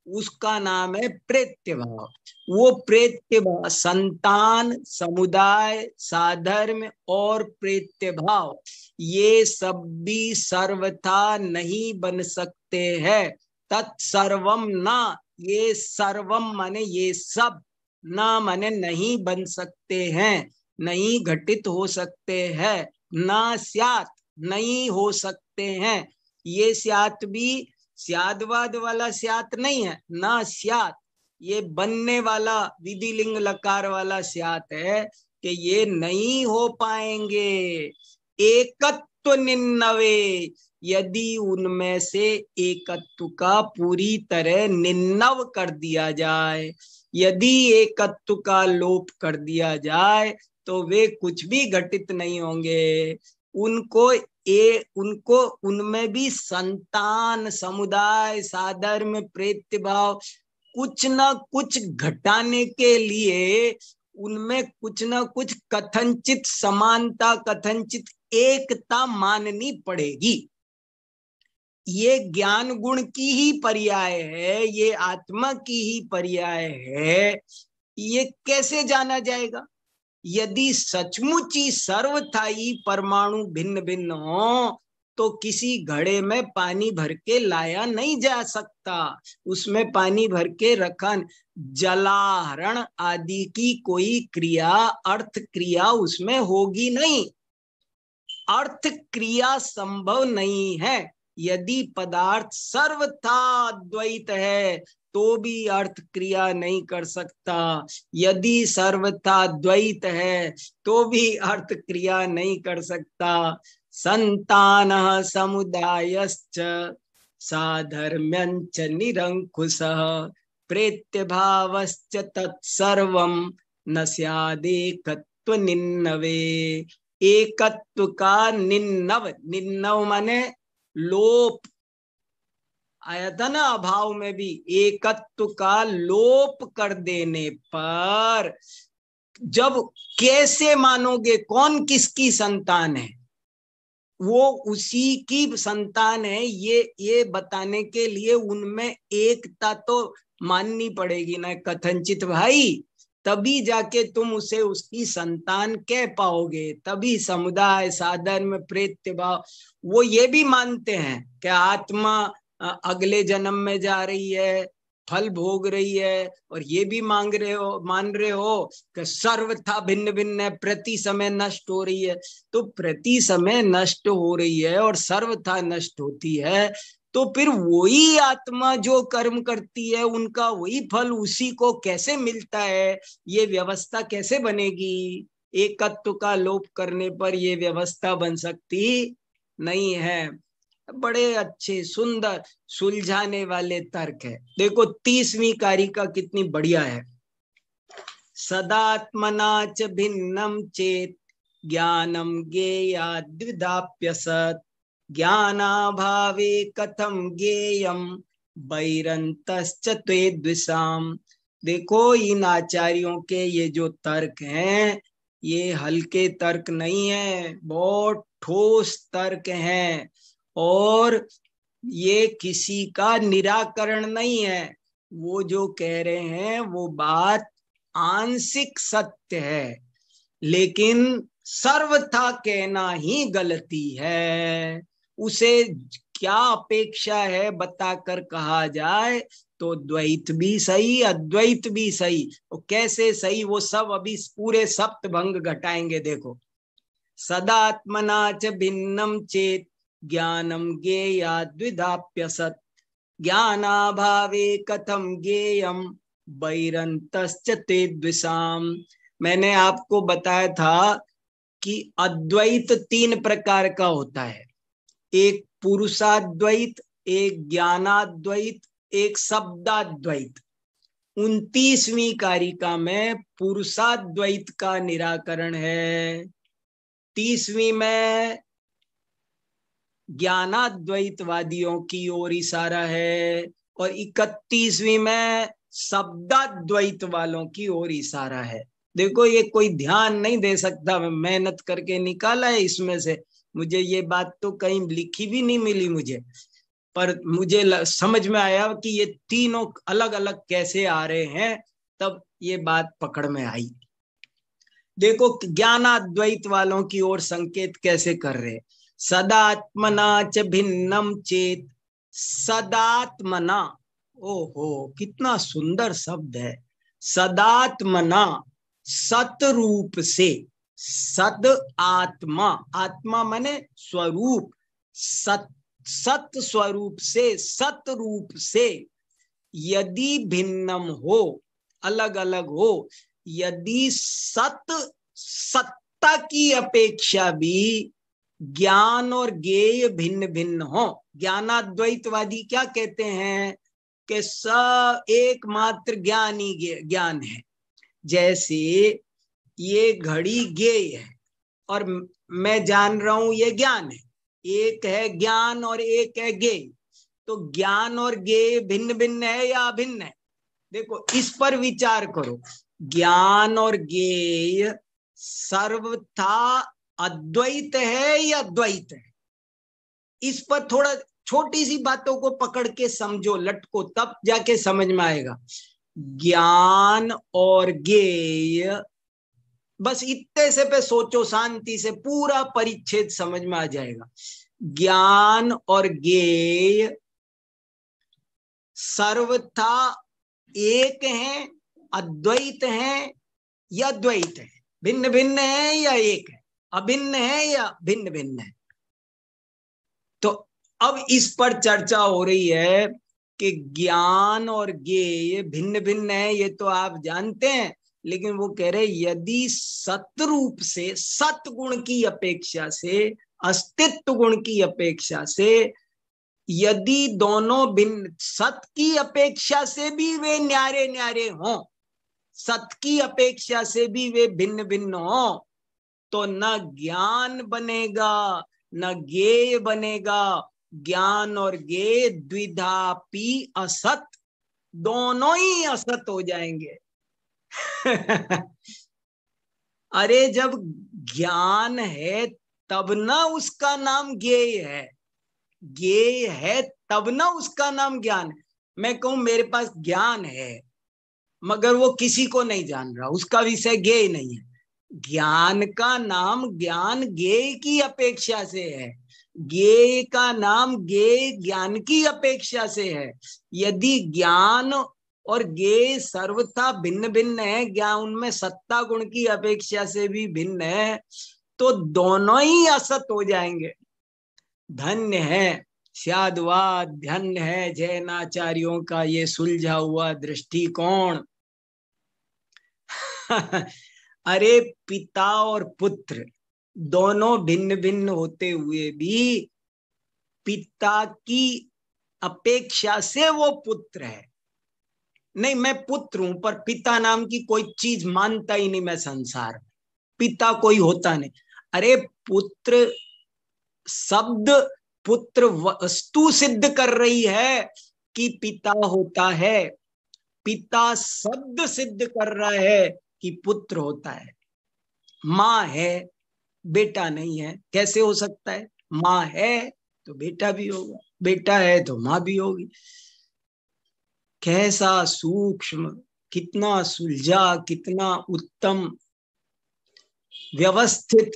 उसका नाम है प्रेत्य भाव। वो प्रेत्य भाव संतान, समुदाय, साधर्म और प्रेत्य भाव, ये सब भी सर्वथा नहीं बन सकते हैं। तत्सर्वम ना, ये सर्वम माने ये सब, ना माने नहीं बन सकते हैं, नहीं घटित हो सकते हैं, ना स्यात् नहीं हो सकते हैं। ये स्यात् भी स्यादवाद वाला स्यात् नहीं है, ना स्यात् ये बनने वाला विधिलिंग लकार वाला स्यात् है कि ये नहीं हो पाएंगे। एकत्व निन्नवे, यदि उनमें से एकत्व का पूरी तरह निन्नव कर दिया जाए, यदि एकत्व का लोप कर दिया जाए, तो वे कुछ भी घटित नहीं होंगे। उनको उनमें भी संतान, समुदाय, साधर्म, प्रेत्य भाव कुछ ना कुछ घटाने के लिए उनमें कुछ ना कुछ कथनचित समानता, कथनचित एकता माननी पड़ेगी। ये ज्ञान गुण की ही पर्याय है, ये आत्मा की ही पर्याय है। ये कैसे जाना जाएगा? यदि सचमुच ही सर्वथाई परमाणु भिन्न भिन्न हो, तो किसी घड़े में पानी भर के लाया नहीं जा सकता, उसमें पानी भर के रखा, जलाहरण आदि की कोई क्रिया, अर्थ क्रिया उसमें होगी नहीं, अर्थ क्रिया संभव नहीं है। यदि पदार्थ सर्वथा द्वैत है तो भी अर्थ क्रिया नहीं कर सकता, यदि सर्वथा द्वैत है तो भी अर्थ क्रिया नहीं कर सकता। संतानः समुदायश्च साधर्म्यञ्च निरंकुशः प्रेत्य भावश्च तत्सर्वं न स्यादेकत्व निन्नवे। एकत्व का निन्नव, निन्नव माने लोप आया था ना, अभाव में भी एकत्व का लोप कर देने पर जब कैसे मानोगे कौन किसकी संतान है? वो उसी की संतान है, ये बताने के लिए उनमें एकता तो माननी पड़ेगी ना। कथनचित भाई तभी जाके तुम उसे उसकी संतान कह पाओगे। तभी समुदाय, साधर्म, प्रेत्य भाव, वो ये भी मानते हैं कि आत्मा अगले जन्म में जा रही है, फल भोग रही है, और ये भी मान रहे हो कि सर्वथा भिन्न भिन्न है, प्रति समय नष्ट हो रही है। तो प्रति समय नष्ट हो रही है और सर्वथा नष्ट होती है, तो फिर वही आत्मा जो कर्म करती है उनका वही फल उसी को कैसे मिलता है? ये व्यवस्था कैसे बनेगी? एकत्व का लोप करने पर ये व्यवस्था बन सकती नहीं है। बड़े अच्छे सुंदर सुलझाने वाले तर्क है। देखो 30वीं कारिका कितनी बढ़िया है। सदात्मना च भिन्नम चेत ज्ञानम ज्ञेया द्विधाप्यसत् ज्ञानाभावे कथम ज्ञेयम बैरंतश्च त्वेद्विषाम। देखो इन आचार्यों के ये जो तर्क हैं, ये हल्के तर्क नहीं है, बहुत ठोस तर्क हैं, और ये किसी का निराकरण नहीं है। वो जो कह रहे हैं वो बात आंशिक सत्य है, लेकिन सर्वथा कहना ही गलती है। उसे क्या अपेक्षा है बताकर कहा जाए तो द्वैत भी सही, अद्वैत भी सही। और कैसे सही वो सब अभी पूरे सप्तभंग घटाएंगे। देखो, सदात्मना च भिन्नम चेत ज्ञानम ज्ञेया द्विधाप्यसत् ज्ञानाभावे कथम ज्ञेयम बैरंतश्च तेद्विषाम। मैंने आपको बताया था कि अद्वैत 3 प्रकार का होता है, एक पुरुषाद्वैत, एक ज्ञानाद्वैत, एक शब्दाद्वैत। 29वीं कारिका में पुरुषाद्वैत का निराकरण है, 30वीं में ज्ञानाद्वैतवादियों की ओर इशारा है, और 31वीं में शब्दाद्वैत वालों की ओर इशारा है। देखो ये कोई ध्यान नहीं दे सकता, मैं मेहनत करके निकाला है इसमें से। मुझे ये बात तो कहीं लिखी भी नहीं मिली मुझे, पर मुझे समझ में आया कि ये तीनों अलग अलग कैसे आ रहे हैं, तब ये बात पकड़ में आई। देखो ज्ञानाद्वैत वालों की ओर संकेत कैसे कर रहे। सदात्मना च भिन्नम चेत, सदात्मना, ओहो कितना सुंदर शब्द है। सदात्मना, सत रूप से, सद आत्मा, आत्मा माने स्वरूप, सत सत स्वरूप से, सत रूप से, यदि भिन्नम हो, अलग अलग हो, यदि सत सत्ता की अपेक्षा भी ज्ञान और ज्ञेय भिन्न भिन्न हो। ज्ञानाद्वैतवादी क्या कहते हैं कि स एकमात्र ज्ञान ही ज्ञान है। जैसे ये घड़ी ज्ञेय है और मैं जान रहा हूं ये ज्ञान है, एक है ज्ञान और एक है ज्ञेय। तो ज्ञान और ज्ञेय भिन्न भिन्न है या अभिन्न है? देखो इस पर विचार करो। ज्ञान और ज्ञेय सर्वथा अद्वैत है या द्वैत है? इस पर थोड़ा छोटी सी बातों को पकड़ के समझो, लटको, तब जाके समझ में आएगा। ज्ञान और ज्ञेय, बस इतने से पे सोचो शांति से, पूरा परिच्छेद समझ में आ जाएगा। ज्ञान और ज्ञेय सर्वथा एक हैं, अद्वैत हैं या द्वैत है? भिन्न भिन्न है या एक है? अभिन्न है या भिन्न भिन्न है? तो अब इस पर चर्चा हो रही है कि ज्ञान और ज्ञेय भिन्न भिन्न है, ये तो आप जानते हैं, लेकिन वो कह रहे यदि सतरूप से, सतगुण की अपेक्षा से, अस्तित्व गुण की अपेक्षा से, यदि दोनों भिन्न, सत की अपेक्षा से भी वे न्यारे न्यारे हों, सत की अपेक्षा से भी वे भिन्न भिन्न हों, तो न ज्ञान बनेगा न ज्ञेय बनेगा। ज्ञान और ज्ञेय द्विधापि असत, दोनों ही असत हो जाएंगे। अरे जब ज्ञान है तब ना उसका नाम ज्ञेय है, ज्ञेय है तब ना उसका नाम ज्ञान है। मैं कहूं मेरे पास ज्ञान है मगर वो किसी को नहीं जान रहा, उसका विषय ज्ञेय नहीं है। ज्ञान का नाम ज्ञान ज्ञेय की अपेक्षा से है, ज्ञेय का नाम ज्ञेय ज्ञान की अपेक्षा से है। यदि ज्ञान और ज्ञेय सर्वथा भिन्न भिन्न है, ज्ञान उनमें सत्ता गुण की अपेक्षा से भी भिन्न है, तो दोनों ही असत हो जाएंगे। धन्य है साधुवाद, धन्य है जैनाचार्यों का ये सुलझा हुआ दृष्टिकोण। अरे पिता और पुत्र दोनों भिन्न भिन्न होते हुए भी पिता की अपेक्षा से वो पुत्र है। नहीं, मैं पुत्र हूं, पर पिता नाम की कोई चीज मानता ही नहीं मैं संसार में, पिता कोई होता नहीं। अरे पुत्र शब्द, पुत्र वस्तु सिद्ध कर रही है कि पिता होता है, पिता शब्द सिद्ध कर रहा है कि पुत्र होता है। माँ है, बेटा नहीं है, कैसे हो सकता है? माँ है तो बेटा भी होगा, बेटा है तो माँ भी होगी। कैसा सूक्ष्म, कितना सुलझा, कितना उत्तम व्यवस्थित,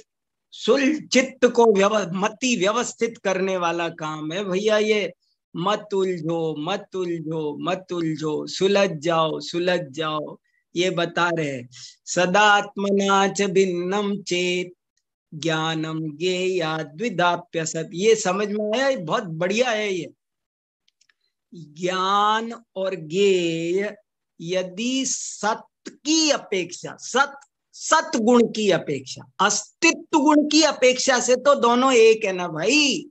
चित्त को मति व्यवस्थित करने वाला काम है भैया ये। मत उलझो, मत उलझो, मत उलझो, सुलझ जाओ, सुलझ जाओ, ये बता रहे। सदात्मना च भिन्नम चेत ज्ञानम ज्ञेया द्विधाप्यसत। ये समझ में आया? बहुत बढ़िया है ये। ज्ञान और ज्ञेय यदि सत्य की अपेक्षा, सत गुण की अपेक्षा, अस्तित्व गुण की अपेक्षा से तो दोनों एक है ना भाई।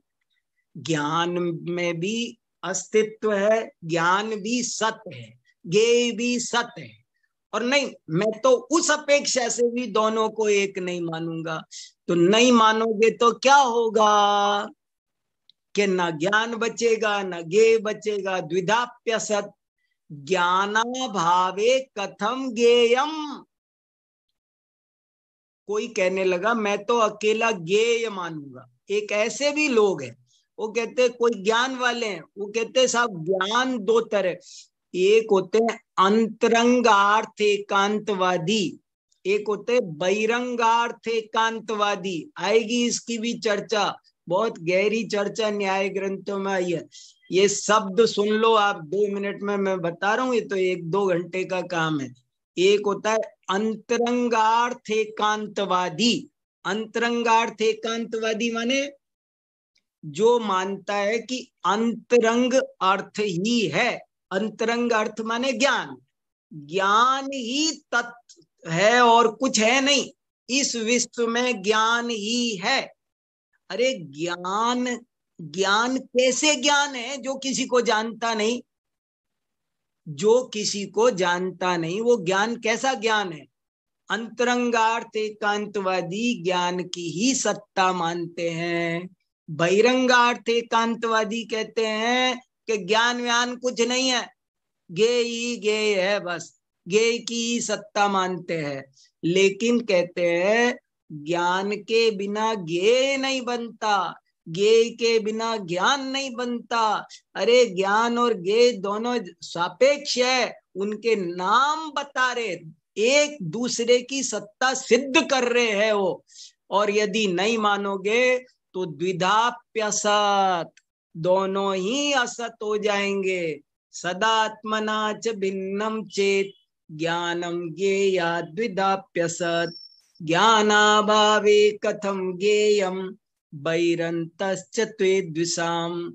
ज्ञान में भी अस्तित्व है, ज्ञान भी सत्य है, ज्ञेय भी सत्य है। और नहीं, मैं तो उस अपेक्षा से भी दोनों को एक नहीं मानूंगा। तो नहीं मानोगे तो क्या होगा कि ना ज्ञान बचेगा ना ज्ञेय बचेगा। द्विधाप्यसत ज्ञानाभावे कथम ज्ञेयम। कोई कहने लगा मैं तो अकेला ज्ञेय मानूंगा। एक ऐसे भी लोग हैं, वो कहते कोई ज्ञान वाले हैं, वो कहते साहब ज्ञान दो तरह, एक होते हैं अंतरंगार्थ एकांतवादी, एक होते बहिरंगार्थ एकांतवादी। आएगी इसकी भी चर्चा, बहुत गहरी चर्चा न्याय ग्रंथों में आई है। ये शब्द सुन लो आप 2 मिनट में, मैं बता रहा हूँ, ये तो 1-2 घंटे का काम है। एक होता है अंतरंगार्थ एकांतवादी। अंतरंगार्थ एकांतवादी माने जो मानता है कि अंतरंग अर्थ ही है। अंतरंग अर्थ माने ज्ञान, ज्ञान ही तत्व है और कुछ है नहीं, इस विश्व में ज्ञान ही है। अरे ज्ञान, ज्ञान कैसे ज्ञान है जो किसी को जानता नहीं? जो किसी को जानता नहीं वो ज्ञान कैसा ज्ञान है? अंतरंगार्थ एकांतवादी ज्ञान की ही सत्ता मानते हैं। बहिरंगार्थ एकांतवादी कहते हैं कि ज्ञान व्यान कुछ नहीं है, ज्ञेय ही ज्ञेय है, बस ज्ञेय की ही सत्ता मानते हैं। लेकिन कहते हैं ज्ञान के बिना ज्ञेय नहीं बनता, ज्ञेय के बिना ज्ञान नहीं बनता। अरे ज्ञान और ज्ञेय दोनों सापेक्ष है, उनके नाम बता रहे, एक दूसरे की सत्ता सिद्ध कर रहे हैं वो। और यदि नहीं मानोगे तो द्विधाप्यसत, दोनों ही असत हो जाएंगे। सदात्मना च भिन्नम चेत ज्ञानम ज्ञेया द्विधाप्यसत ज्ञानाभावे कथम ज्ञेयम बैरंतश्च त्वेद्विषाम्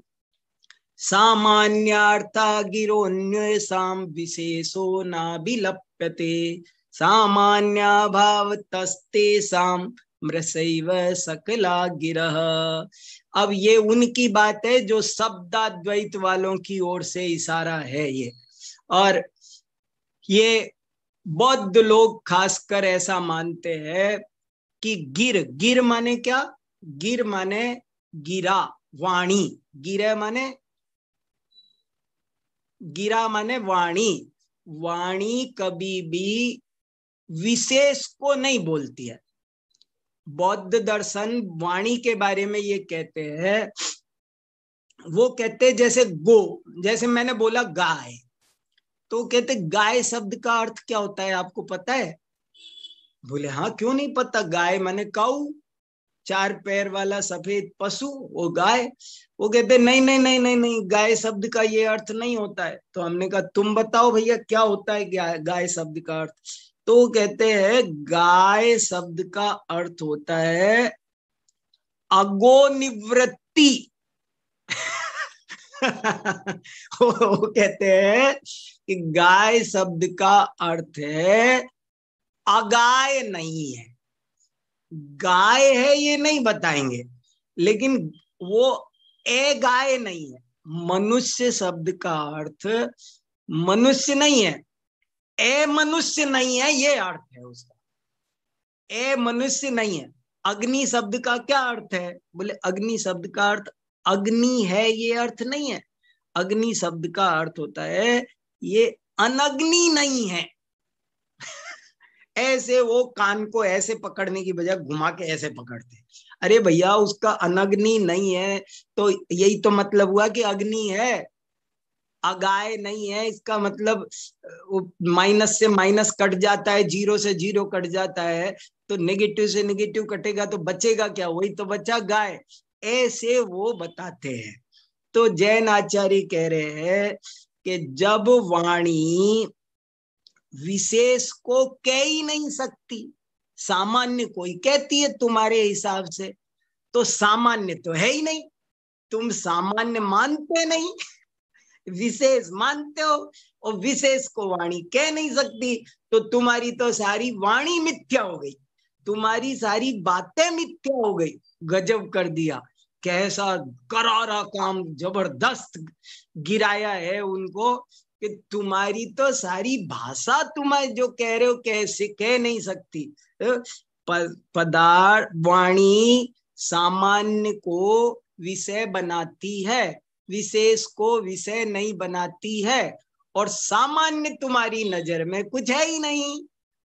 सामान्यार्था गिरोन्यसाम विशेषो नाभिलप्यते सामान्याभावतस्तेषाम् मृषैव सकला गिरः। अब ये उनकी बात है जो शब्दाद्वैत वालों की ओर से इशारा है ये। और ये बौद्ध लोग खासकर ऐसा मानते हैं कि गिर माने क्या? गिर माने गिरा, वाणी। गिर माने, गिरा माने वाणी। वाणी कभी भी विशेष को नहीं बोलती है। बौद्ध दर्शन वाणी के बारे में ये कहते हैं, वो कहते हैं जैसे गो, जैसे मैंने बोला गाय, तो कहते गाय शब्द का अर्थ क्या होता है आपको पता है? बोले हाँ क्यों नहीं पता, गाय माने काऊ, 4 पैर वाला सफेद पशु, वो गाय। वो कहते नहीं नहीं नहीं नहीं नहीं, गाय शब्द का ये अर्थ नहीं होता है। तो हमने कहा तुम बताओ भैया क्या होता है गाय शब्द का अर्थ? तो वो कहते हैं गाय शब्द का अर्थ होता है अगो निवृत्ति। वो कहते हैं कि गाय शब्द का अर्थ है अगाय नहीं है। गाय है ये नहीं बताएंगे, लेकिन वो ए गाय नहीं है। मनुष्य शब्द का अर्थ मनुष्य नहीं है, ए मनुष्य नहीं है, ये अर्थ है उसका। ए मनुष्य नहीं है। अग्नि शब्द का क्या अर्थ है? बोले अग्नि शब्द का अर्थ अग्नि है, ये अर्थ नहीं है। अग्नि शब्द का अर्थ होता है ये अनग्नि नहीं है। ऐसे वो कान को ऐसे पकड़ने की बजाय घुमा के ऐसे पकड़ते, अरे भैया उसका अनग्नि नहीं है, तो यही तो मतलब हुआ कि अग्नि है, अगाय नहीं है। इसका मतलब माइनस से माइनस कट जाता है, 0 से 0 कट जाता है, तो नेगेटिव से नेगेटिव कटेगा तो बचेगा क्या? वही तो बचा गाय। ऐसे वो बताते हैं। तो जैन आचार्य कह रहे हैं कि जब वाणी विशेष को कह ही नहीं सकती, सामान्य कोई कहती है तुम्हारे हिसाब से, तो सामान्य तो है ही नहीं, तुम सामान्य मानते नहीं, विशेष मानते हो, और विशेष को वाणी कह नहीं सकती, तो तुम्हारी तो सारी वाणी मिथ्या हो गई, तुम्हारी सारी बातें मिथ्या हो गई। गजब कर दिया, कैसा करारा काम जबरदस्त गिराया है उनको कि तुम्हारी तो सारी भाषा तुम्हारी जो कह रहे हो कैसे कह नहीं सकती। पदार्थ वाणी सामान्य को विषय बनाती है, विशेष को विषय नहीं बनाती है, और सामान्य तुम्हारी नजर में कुछ है ही नहीं।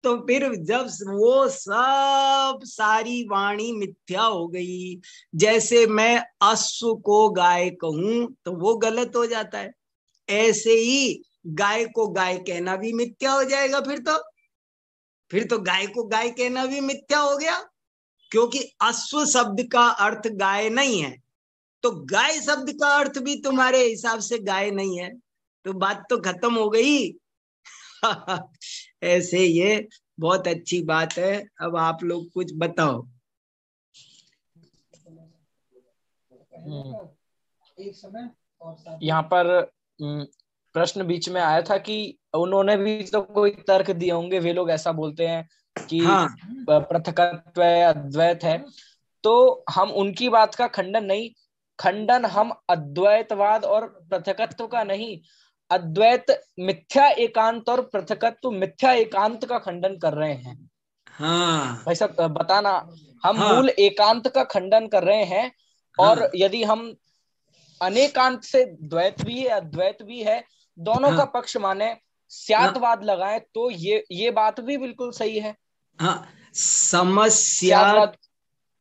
तो फिर जब वो सब सारी वाणी मिथ्या हो गई, जैसे मैं अश्व को गाय कहूं तो वो गलत हो जाता है, ऐसे ही गाय को गाय कहना भी मिथ्या हो जाएगा। फिर तो गाय को गाय कहना भी मिथ्या हो गया, क्योंकि अश्व शब्द का अर्थ गाय नहीं है, तो गाय शब्द का अर्थ भी तुम्हारे हिसाब से गाय नहीं है, तो बात तो खत्म हो गई। ऐसे ये बहुत अच्छी बात है। अब आप लोग कुछ बताओ। यहाँ पर प्रश्न बीच में आया था कि उन्होंने भी तो कोई तर्क दिए होंगे, वे लोग ऐसा बोलते हैं कि हाँ, पृथकत्व है, अद्वैत है, तो हम उनकी बात का खंडन हम अद्वैतवाद और पृथकत्व का नहीं, अद्वैत मिथ्या एकांत और पृथकत्व मिथ्या एकांत का खंडन कर रहे हैं। हाँ, भाई साहब बताना, हम हाँ, मूल एकांत का खंडन कर रहे हैं, और हाँ, यदि हम अनेकांत से द्वैत भी है अद्वैत भी है दोनों हाँ, का पक्ष माने, स्यातवाद लगाएं, तो ये बात भी बिल्कुल सही है। हाँ।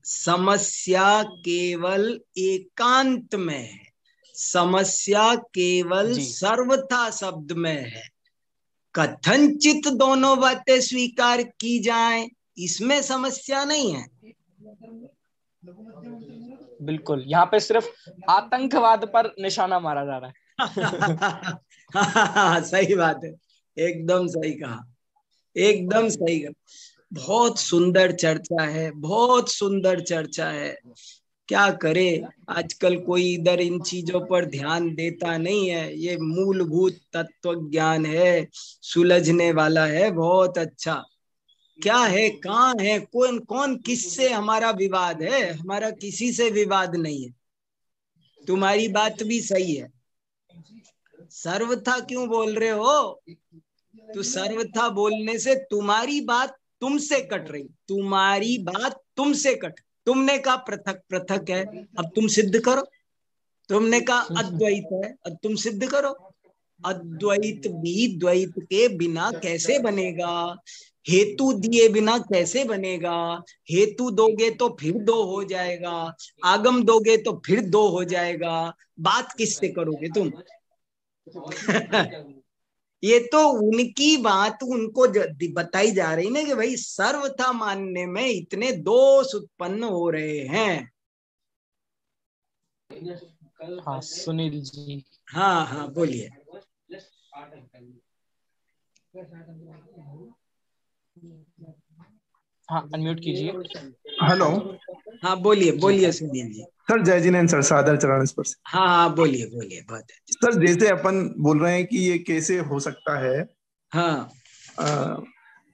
समस्या केवल एकांत में है, समस्या केवल जी सर्वथा शब्द में है। कथनचित दोनों बातें स्वीकार की जाएं, इसमें समस्या नहीं है। बिल्कुल, यहाँ पे सिर्फ आतंकवाद पर निशाना मारा जा रहा है। सही बात है, एकदम सही कहा, एकदम सही कहा। बहुत सुंदर चर्चा है, बहुत सुंदर चर्चा है। क्या करे, आजकल कोई इधर इन चीजों पर ध्यान देता नहीं है। ये मूलभूत तत्व ज्ञान है, सुलझने वाला है, बहुत अच्छा। क्या है, कहाँ है, कौन कौन किससे हमारा विवाद है? हमारा किसी से विवाद नहीं है। तुम्हारी बात भी सही है। सर्वथा क्यों बोल रहे हो? तो सर्वथा बोलने से तुम्हारी बात तुमसे कट रही, तुम्हारी बात तुमसे कट। तुमने कहा पृथक पृथक है, अब तुम सिद्ध करो। तुमने कहा अद्वैत है, अब तुम सिद्ध करो। अद्वैत भी द्वैत के बिना कैसे बनेगा? हेतु दिए बिना कैसे बनेगा? हेतु दोगे तो फिर दो हो जाएगा, आगम दोगे तो फिर दो हो जाएगा। बात किससे करोगे तुम? ये तो उनकी बात उनको बताई जा रही ना कि भाई सर्वथा मानने में इतने दोष उत्पन्न हो रहे हैं। हाँ सुनील जी। हाँ हाँ बोलिए। हाँ अनम्यूट कीजिए। हेलो। हाँ बोलिए बोलिए सुनील जी। सर जय जिनेन्द्र सर, सादर चरण स्पर्श। हाँ हाँ बोलिए बोलिए, बहुत अच्छा। सर जैसे अपन बोल रहे हैं कि ये कैसे हो सकता है, हाँ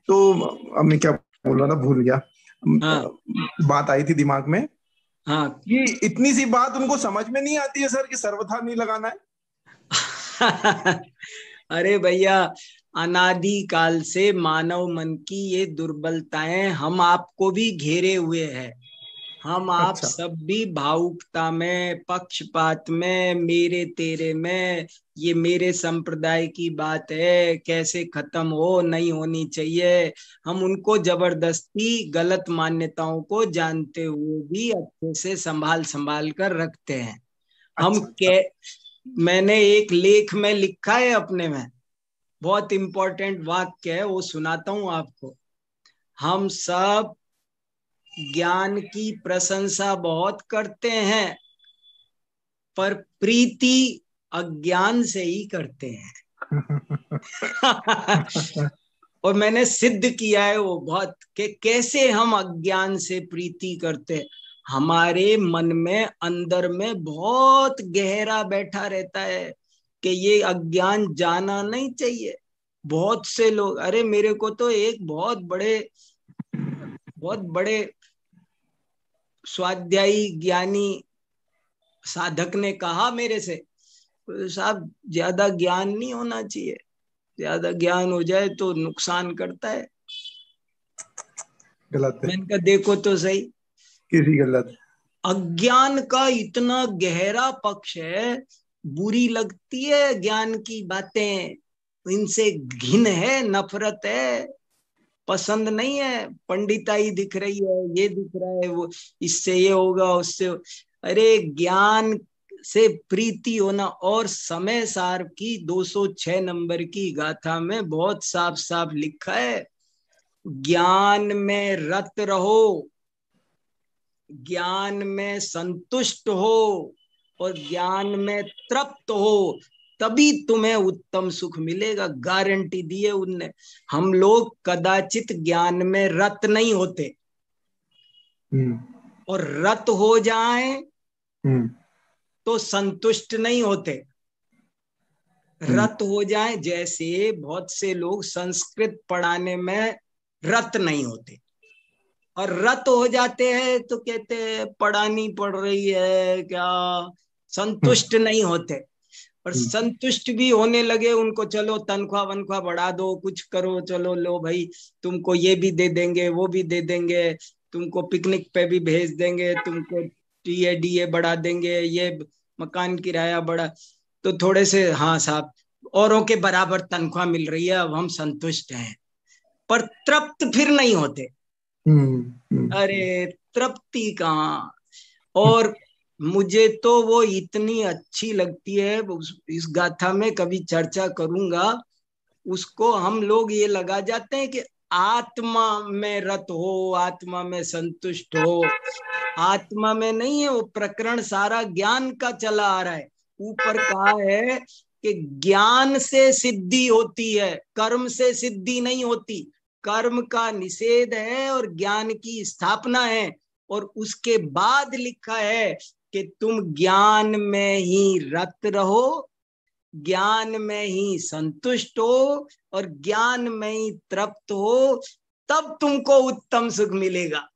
तो अब मैं क्या बोल रहा था, भूल गया। हाँ बात आई थी दिमाग में हाँ कि इतनी सी बात उनको समझ में नहीं आती है सर कि सर्वथा नहीं लगाना है। अरे भैया, अनादि काल से मानव मन की ये दुर्बलताएं हम आपको भी घेरे हुए हैं। हम आप अच्छा। सब भी भावुकता में, पक्षपात में, मेरे तेरे में, ये मेरे संप्रदाय की बात है, कैसे खत्म हो, नहीं होनी चाहिए, हम उनको जबरदस्ती गलत मान्यताओं को जानते हुए भी अच्छे से संभाल संभाल कर रखते हैं। हम अच्छा। मैंने एक लेख में लिखा है अपने में, बहुत इंपॉर्टेंट वाक्य है, वो सुनाता हूं आपको। हम सब ज्ञान की प्रशंसा बहुत करते हैं, पर प्रीति अज्ञान से ही करते हैं। और मैंने सिद्ध किया है वो बहुत, कि कैसे हम अज्ञान से प्रीति करते हैं। हमारे मन में अंदर में बहुत गहरा बैठा रहता है कि ये अज्ञान जाना नहीं चाहिए। बहुत से लोग, अरे मेरे को तो एक बहुत बड़े स्वाध्यायी ज्ञानी साधक ने कहा मेरे से, साहब ज्यादा ज्ञान नहीं होना चाहिए, ज्यादा ज्ञान हो जाए तो नुकसान करता है। गलत है। मैंने कहा देखो तो सही, किसी गलत। अज्ञान का इतना गहरा पक्ष है, बुरी लगती है ज्ञान की बातें, इनसे घिन है, नफरत है, पसंद नहीं है। पंडिताई दिख रही है, ये दिख रहा है, वो इससे ये होगा, उससे अरे ज्ञान से प्रीति होना। और समय सार की 206 नंबर की गाथा में बहुत साफ साफ लिखा है, ज्ञान में रत रहो, ज्ञान में संतुष्ट हो और ज्ञान में तृप्त हो, तभी तुम्हें उत्तम सुख मिलेगा। गारंटी दी है उनने। हम लोग कदाचित ज्ञान में रत नहीं होते, और रत हो जाए तो संतुष्ट नहीं होते। रत हो जाए, जैसे बहुत से लोग संस्कृत पढ़ाने में रत नहीं होते, और रत हो जाते हैं तो कहते हैं पढ़ानी पड़ रही है क्या, संतुष्ट नहीं होते। और संतुष्ट भी होने लगे, उनको चलो तनख्वाह वनख्वाह बढ़ा दो, कुछ करो, चलो लो भाई तुमको ये भी दे देंगे, वो भी दे देंगे, तुमको पिकनिक पे भी भेज देंगे, तुमको टीए डीए बढ़ा देंगे, ये मकान किराया बढ़ा, तो थोड़े से हाँ साहब औरों के बराबर तनख्वाह मिल रही है, अब हम संतुष्ट हैं। पर तृप्त फिर नहीं होते। अरे तृप्ति कहाँ। और मुझे तो वो इतनी अच्छी लगती है, इस गाथा में कभी चर्चा करूंगा उसको। हम लोग ये लगा जाते हैं कि आत्मा में रत हो, आत्मा में संतुष्ट हो, आत्मा में नहीं है। वो प्रकरण सारा ज्ञान का चला आ रहा है। ऊपर कहा है कि ज्ञान से सिद्धि होती है, कर्म से सिद्धि नहीं होती। कर्म का निषेध है और ज्ञान की स्थापना है। और उसके बाद लिखा है कि तुम ज्ञान में ही रत रहो, ज्ञान में ही संतुष्ट हो और ज्ञान में ही तृप्त हो, तब तुमको उत्तम सुख मिलेगा।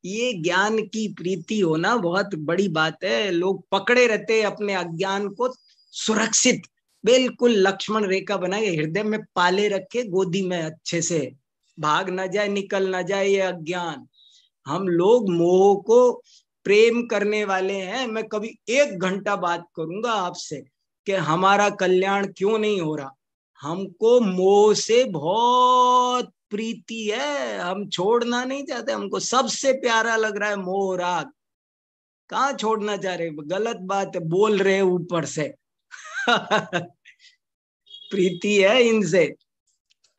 ये ज्ञान की प्रीति होना बहुत बड़ी बात है। लोग पकड़े रहते अपने अज्ञान को, सुरक्षित बिल्कुल लक्ष्मण रेखा बनाए हृदय में पाले रखे, गोदी में अच्छे से, भाग ना जाए, निकल ना जाए ये अज्ञान। हम लोग मोह को प्रेम करने वाले हैं। मैं कभी 1 घंटा बात करूंगा आपसे कि हमारा कल्याण क्यों नहीं हो रहा। हमको मोह से बहुत प्रीति है, हम छोड़ना नहीं चाहते। हमको सबसे प्यारा लग रहा है मोह राग, कहाँ छोड़ना चाह रहे। गलत बात है, बोल रहे ऊपर से। प्रीति है इनसे,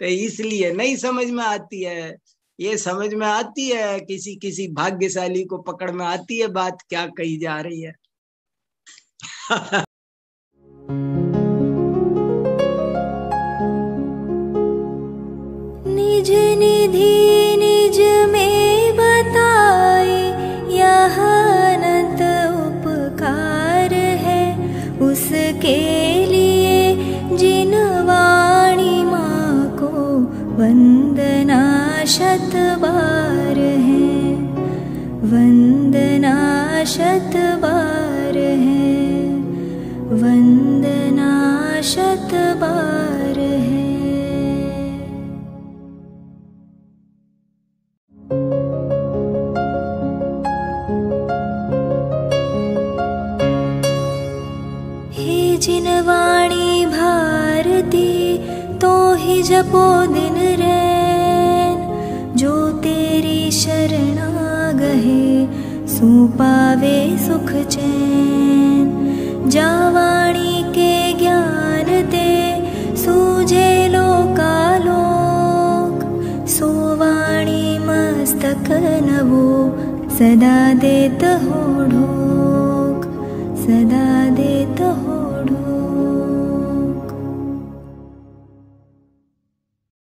तो इसलिए नहीं समझ में आती है। ये समझ में आती है, किसी किसी भाग्यशाली को पकड़ में आती है बात क्या कही जा रही है। निज निधि निज में बताए, यह अनंत उपकार है उसके लिए जिन वाणी माँ को वंदना शत बार है, वंदना शत बार है, वंदना शत बार है। हे जिन वाणी भारती तो ही जपो दिन रैन, जो तेरी शरणा गहे सो पावे सुख चैन। जा वाणी के ज्ञान ते सूझे लोकालोक, सो वाणी मस्तक नवो सदा देत हो ढोक।